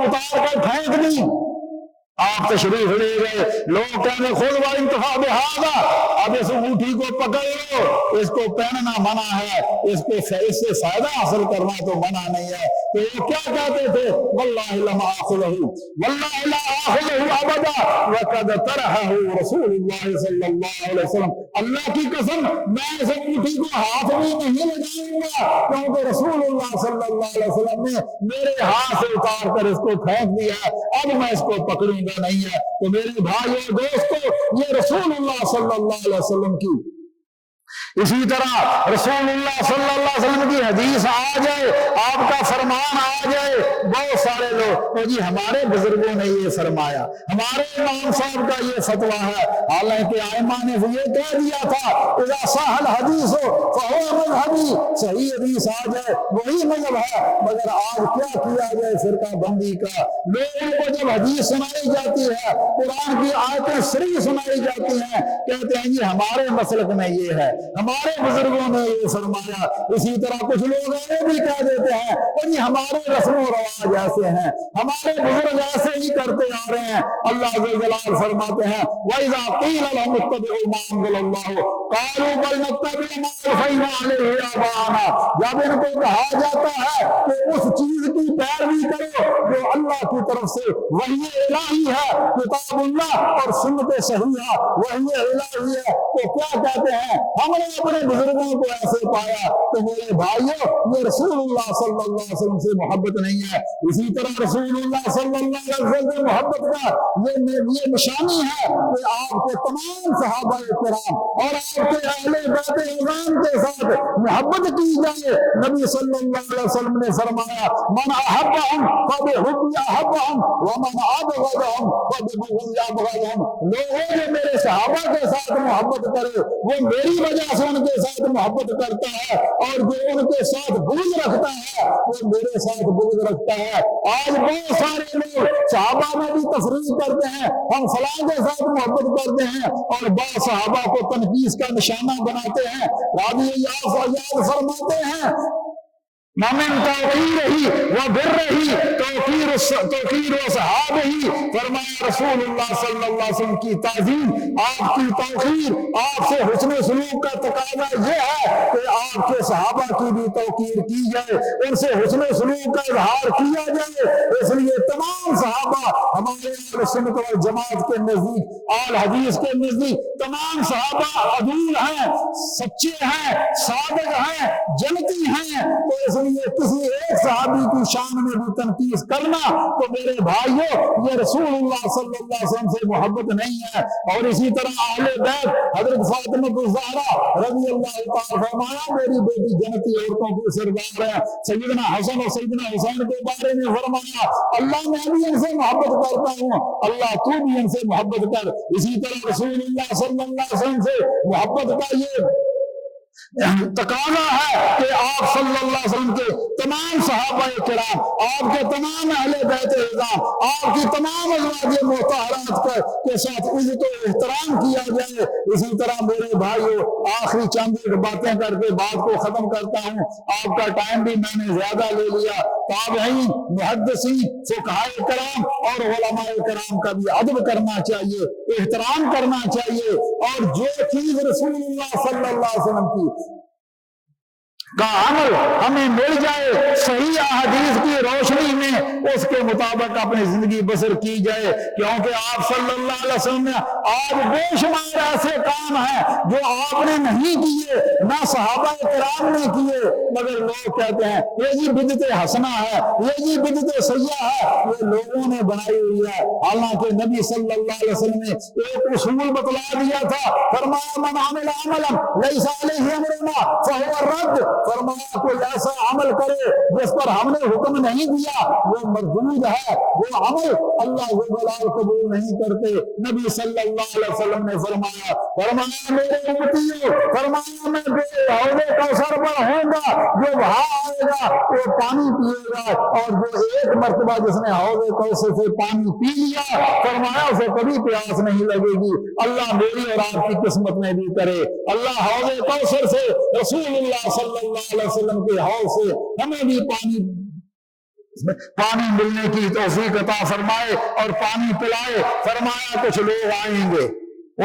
پھینک دی۔ آپ تشریف لے گئے، لوگ کہنے خود و انتفاع بہذا، اب اس انگوٹھی کو پکڑ لو، اس کو پہننا منع ہے، اس سے فائدہ حاصل کرنا تو منع نہیں ہے۔ تو یہ کیا کہتے تھے؟ واللہ لم آخذہ، واللہ لا آخذہ ابدا وقد طرحہ رسول اللہ صلی اللہ علیہ وسلم، اللہ کی قسم میں اس انگوٹھی کو ہاتھ بھی نہیں لگاؤں گا، کیونکہ رسول اللہ صلی اللہ علیہ وسلم نے میرے ہاتھ سے اتار کر اس کو پھینک دیا ہے، اب میں اس کو پکڑوں گا نہیں ہے۔ تو میرے بھائی اور دوستو، یہ رسول اللہ صلی اللہ علیہ وسلم کی، اسی طرح رسول اللہ صلی اللہ علیہ وسلم کی حدیث آ جائے، آپ کا فرمان آ جائے، بہت سارے لوگ تو جی ہمارے بزرگوں نے یہ فرمایا، ہمارے امام صاحب کا یہ فتویٰ ہے، حالانکہ ائمہ نے یہ کہہ دیا تھا اذا صح الحدیث فهو مذہبی، صحیح حدیث آ جائے وہی مذہب ہے۔ مگر آج کیا کیا جائے فرقہ بندی کا، لوگوں کو جب حدیث سنائی جاتی ہے، قرآن کی آیتیں صریح سنائی جاتی ہیں، کہتے ہیں جی ہمارے مسلک میں یہ ہے، ہمارے بزرگوں نے یہ فرمایا۔ اسی طرح کچھ لوگ یہ بھی کہہ دیتے ہیں کہ ہمارے رسم و رواج ایسے ہیں، ہمارے بزرگ ایسے ہی کرتے آ رہے ہیں۔ اللہ عز و جلال فرماتے ہیں وَإِذَا قِيلَ لَهُمُ اتَّبِعُوا مَا أَنزَلَ اللَّهُ قَالُوا بَلْ نَتَّبِعُ مَا أَلْفَيْنَا عَلَيْهِ آبَاءَنَا، جب ان کو کہا جاتا ہے کہ اس چیز کی پیروی کرو جو اللہ کی طرف سے وحی الہی ہے، کتاب اللہ اور سنت صحیحہ وحی الہی ہے، تو کیا کہتے ہیں ہم نے اپنے بزرگوں کو ایسے پایا۔ تو میرے بھائیوں، یہ رسول اللہ صلی اللہ علیہ وسلم سے محبت نہیں ہے۔ اسی طرح رسول اللہ صلی اللہ علیہ وسلم سے محبت کا یہ نشانی ہے کہ آپ کے تمام صحابہ کرام اور آپ کے اہل بیت اعظام کے ساتھ محبت کی جائے۔ نبی صلی اللہ علیہ وسلم نے فرمایا من احبہم فبحبی احبہم ومن ابغضہم فببغضی ابغضہم، لوگوں جو میرے صحابہ کے ساتھ محبت کرے وہ میری وجہ سے ان کے ساتھ محبت کرتا ہے، اور جو ان کے ساتھ بغض رکھتا ہے وہ میرے ساتھ بغض رکھتا ہے۔ آج بہت سارے لوگ صحابہ میں بھی تفریق کرتے ہیں، ہم فلاں کے ساتھ محبت کرتے ہیں، اور بعض صحابہ کو تنقیص کا نشانہ بناتے ہیں۔ راضی یاد فرماتے ہیں مَمِن تَوْقِيرِهِ وَبِرِّهِ توقیر وصحابہ، فرمایا رسول اللہ صلی اللہ علیہ وسلم کی تعظیم، آپ کی توقیر، آپ سے حسن سلوک کا تقاضا یہ ہے کہ آپ کے صحابہ کی بھی توقیر کی جائے، ان سے حسن سلوک کا اظہار کیا جائے۔ اس لیے تمام صحابہ ہمارے اہل سنت والجماعت کے نزدیک، اہل حدیث کے نزدیک تمام صحابہ عدول ہیں، سچے ہیں، صادق ہیں، جنتی ہیں۔ تو اس لیے کسی ایک صحابی کی شان میں بھی تنقیص کرنا تو میرے بھائیوں یہ رسول اللہ صلی اللہ علیہ وسلم سے محبت نہیں ہے۔ اور اسی طرح اہل بیت حضرت فاطمہ الزہرا رضی اللہ تعالیٰ فرمایا میری بیٹی جنتی عورتوں کی سردار ہے۔ سیدنا حسن اور سیدنا حسین کے بارے میں فرمایا اللہ میں بھی ان سے محبت کرتا ہوں، اللہ تو بھی ان سے محبت کر۔ اسی طرح رسول اللہ صلی اللہ علیہ وسلم سے محبت کا یہ تقاضا ہے کہ آپ صلی اللہ علیہ وسلم کے تمام صحابہ کرام، آپ کے تمام اہل بیت اعظام، آپ کی تمام ازواج مطہرات کے ساتھ عزت و احترام کیا جائے۔ اسی طرح میرے بھائیوں آخری چند باتیں کر کے بات کو ختم کرتا ہوں، آپ کا ٹائم بھی میں نے زیادہ لے لیا۔ تابعین، محدثین، فقہاء کرام اور علماء کرام کا بھی ادب کرنا چاہیے، احترام کرنا چاہیے، اور جو چیز رسول اللہ صلی اللہ علیہ وسلم کی کا عمل ہمیں مل جائے صحیح احادیث کی روشنی میں، اس کے مطابق اپنی زندگی بسر کی جائے، کیونکہ آپ صلی اللہ علیہ وسلم نے آج بے شمار ایسے کام ہیں جو آپ نے نہیں کیے، نہ صحابہ کرام نے کیے، مگر لوگ کہتے ہیں یہ جی بدعت حسنہ ہے، یہ جی بدعت سیئہ ہے، یہ لوگوں نے بنائی ہوئی ہے۔ حالانکہ نبی صلی اللہ علیہ وسلم نے ایک اصول بتلا دیا تھا، فرمایا من عمل عملا لیس علیہ امرنا فہو رد، فرمایا کوئی ایسا عمل کرے جس پر ہم نے حکم نہیں دیا وہ مردود ہے، وہ عمل اللہ جلال قبول نہیں کرتے۔ نبی صلی اللہ علیہ وسلم نے فرمایا میرے امتیوں، فرمایا میں حوض کوثر پر ہوں گا، جو وہاں آئے گا وہ پانی پیے گا، اور جو ایک مرتبہ جس نے حوض کوثر سے پانی پی لیا فرمایا اسے کبھی پیاس نہیں لگے گی۔ اللہ میری اور آپ کی قسمت میں بھی کرے، اللہ حوض کوثر سے، رسول اللہ صلی اللہ علیہ وسلم کے حوض سے ہمیں بھی پانی ملنے کی توفیق عطا فرمائے اور پانی پلائے۔ فرمایا کچھ لوگ آئیں گے،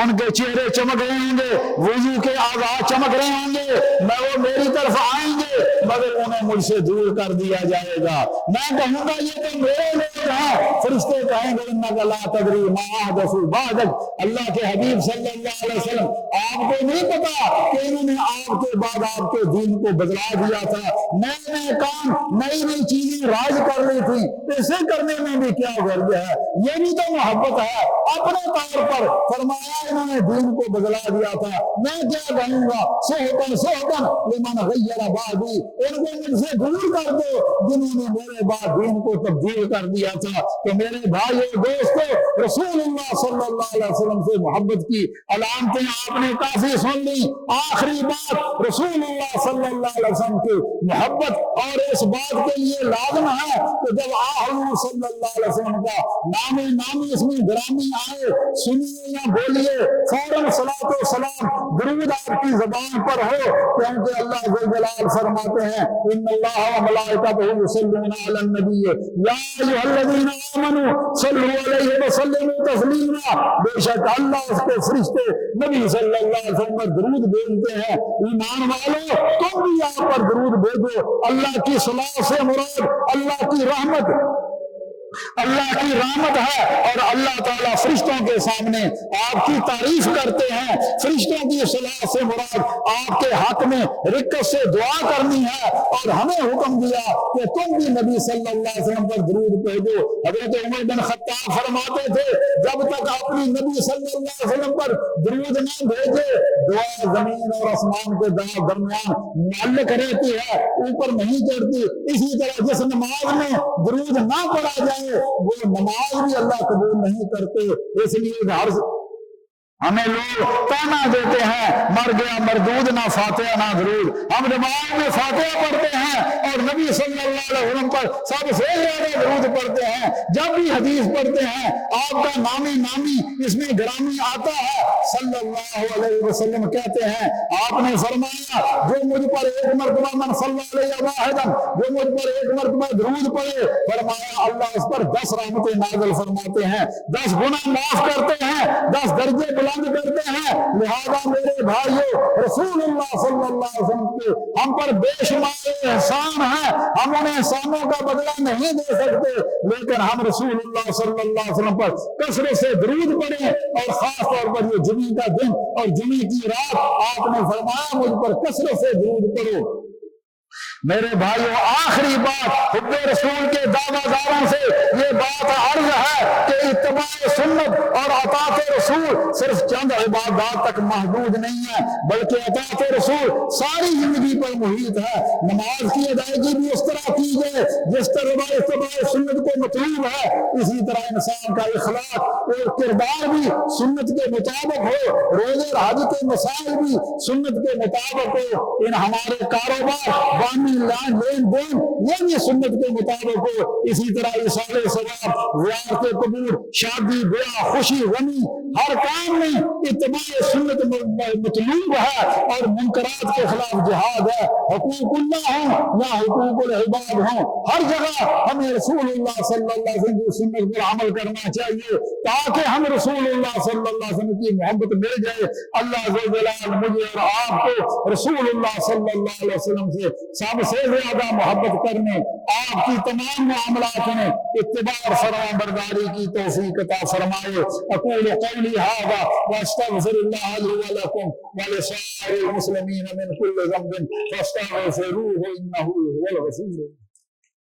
ان کے چہرے چمک رہے ہوں گے، وضو کے اعضاء چمک رہے ہوں گے، وہ میری طرف آئیں گے مگر انہیں مجھ سے دور کر دیا جائے گا۔ میں کہوں گا یہ تو میرے لوگ ہیں، فرشتے کہیں گے انک لا تدری ما احدثوا بعدک، اللہ کے حبیب صلی اللہ علیہ وسلم آپ کو نہیں پتا کہ انہوں نے آپ کے بعد آپ کے دین کو بدلا دیا تھا، نئے نئے کام نئی نئی چیزیں راج کر لی تھی، اسے کرنے میں بھی کیا غرض ہے؟ یہ بھی تو محبت ہے اپنے طور پر۔ فرمایا انہوں نے دین کو بدلا دیا تھا، میں کیا کہوں گا سحقا لمن غیر بعدی، ان کو مجھ سے دور کر دو جنہوں نے میرے بعد دین کو تبدیل کر دیا تھا۔ تو میرے بھائیو دوستو، رسول اللہ صلی اللہ علیہ وسلم سے محبت کی علامتیں آپ نے کافی سن لی۔ آخری بات رسول اللہ صلی اللہ علیہ وسلم کی محبت، اور اس بات کے لیے لازم ہے کہ جب حضور صلی اللہ علیہ وسلم کا نامی اس میں گرامی آئے، سنیے یا بولیے فوراً صلاۃ و سلام درود آپ کی زبان پر ہو، کیونکہ اللہ ذو جلال فرماتے ہیں ان اللہ و ملائکتہ یصلون علی النبی یا ایھا الذین آمنوا صلوا علیہ وسلموا تسلیما، بے شک اللہ اس کے فرشتے نبی صلی اللہ علیہ وسلم پر درود بھیجتے ہیں۔ ایمان والو تم بھی آپ پر درود بھیجو۔ اللہ کی صلاح سے مراد اللہ کی رحمت ہے، اور اللہ تعالیٰ فرشتوں کے سامنے آپ کی تعریف کرتے ہیں۔ فرشتوں کی صلاح سے مراد آپ کے حق میں رکعت سے دعا کرنی ہے، اور ہمیں حکم دیا کہ تم بھی نبی صلی اللہ علیہ وسلم پر درود بھیجو۔ حضرت عمر بن خطاب فرماتے تھے جب تک اپنی نبی صلی اللہ علیہ وسلم پر درود نہ بھیجے دعا زمین اور آسمان کے درمیان معلق رہتی ہے، اوپر نہیں چڑھتی۔ اسی طرح جس نماز میں درود نہ پڑھا جائے وہ نماز بھی اللہ قبول نہیں کرتے۔ اس لیے ہمیں لوگ تانا دیتے ہیں مر گیا مردود، نہ فاتحہ نہ درود۔ ہم نماز میں فاتحہ پڑھتے ہیں اور نبی صلی اللہ علیہ وسلم پر سب سے زیادہ درود پڑھتے ہیں۔ جب بھی حدیث پڑھتے ہیں آپ کا نامی اس میں گرامی آتا ہے۔ صلی اللہ علیہ وسلم کہتے ہیں آپ نے فرمایا جو مجھ پر ایک مرتبہ من صلی علیہ واحدا، جو مجھ پر ایک مرتبہ درود پڑھے فرمایا اللہ اس پر 10 رحمتیں نازل فرماتے ہیں، 10 گناہ معاف کرتے ہیں، 10 درجے بلند کرتے ہیں۔ لہذا میرے بھائیو رسول اللہ صلی اللہ علیہ وسلم کے ہم پر بے شمار احسان ہیں، ہم ان احسانوں کا بدلہ نہیں دے سکتے، لیکن ہم رسول اللہ صلی اللہ علیہ وسلم پر کثرت سے درود پڑھیں، اور خاص طور پر یہ جمعے کا دن اور جمعے کی رات آپ نے فرمایا مجھ پر کثرت سے درود پڑھو۔ میرے بھائیو آخری بات حب رسول کے دعویٰ داروں سے یہ بات عرض ہے کہ اتباع سنت اور اطاعت رسول صرف چند عبادات تک محدود نہیں ہے، بلکہ اطاعت رسول ساری زندگی پر محیط ہے۔ نماز کی ادائیگی بھی اس طرح کی جائے جس طرح اتباع سنت کو مطلوب ہے، اسی طرح انسان کا اخلاق اور کردار بھی سنت کے مطابق ہو، روزے اور حج کے مسائل بھی سنت کے مطابق ہو، ان ہمارے کاروبار بامی لین دین یہ بھی سنت کے مطابق ہو، اسی طرح اصال ثواب زیارت قبور شادی بیاہ خوشی غمی ہر کام میں اتباع سنت مطلوب ہے، اور منکرات کے خلاف جہاد ہے۔ حقوق اللہ ہوں یا حقوق العباد ہوں، ہر جگہ ہمیں رسول اللہ صلی اللہ علیہ وسلم کی سنت پر عمل کرنا چاہیے تاکہ ہم رسول اللہ صلی اللہ علیہ وسلم کی محبت مل جائے۔ اللہ ذو جلال مجھے اور آپ کو رسول اللہ صلی اللہ علیہ وسلم سے سب سے زیادہ محبت کرنے، آپ کی تمام معاملات میں اتباع اور فرمان برداری کی توفیق عطا فرمائے۔ اقول قولی ھذا واستغفر اللہ لي ولكم ولسائر المسلمین من كل ذنب فاستغفروه انه هو الغفور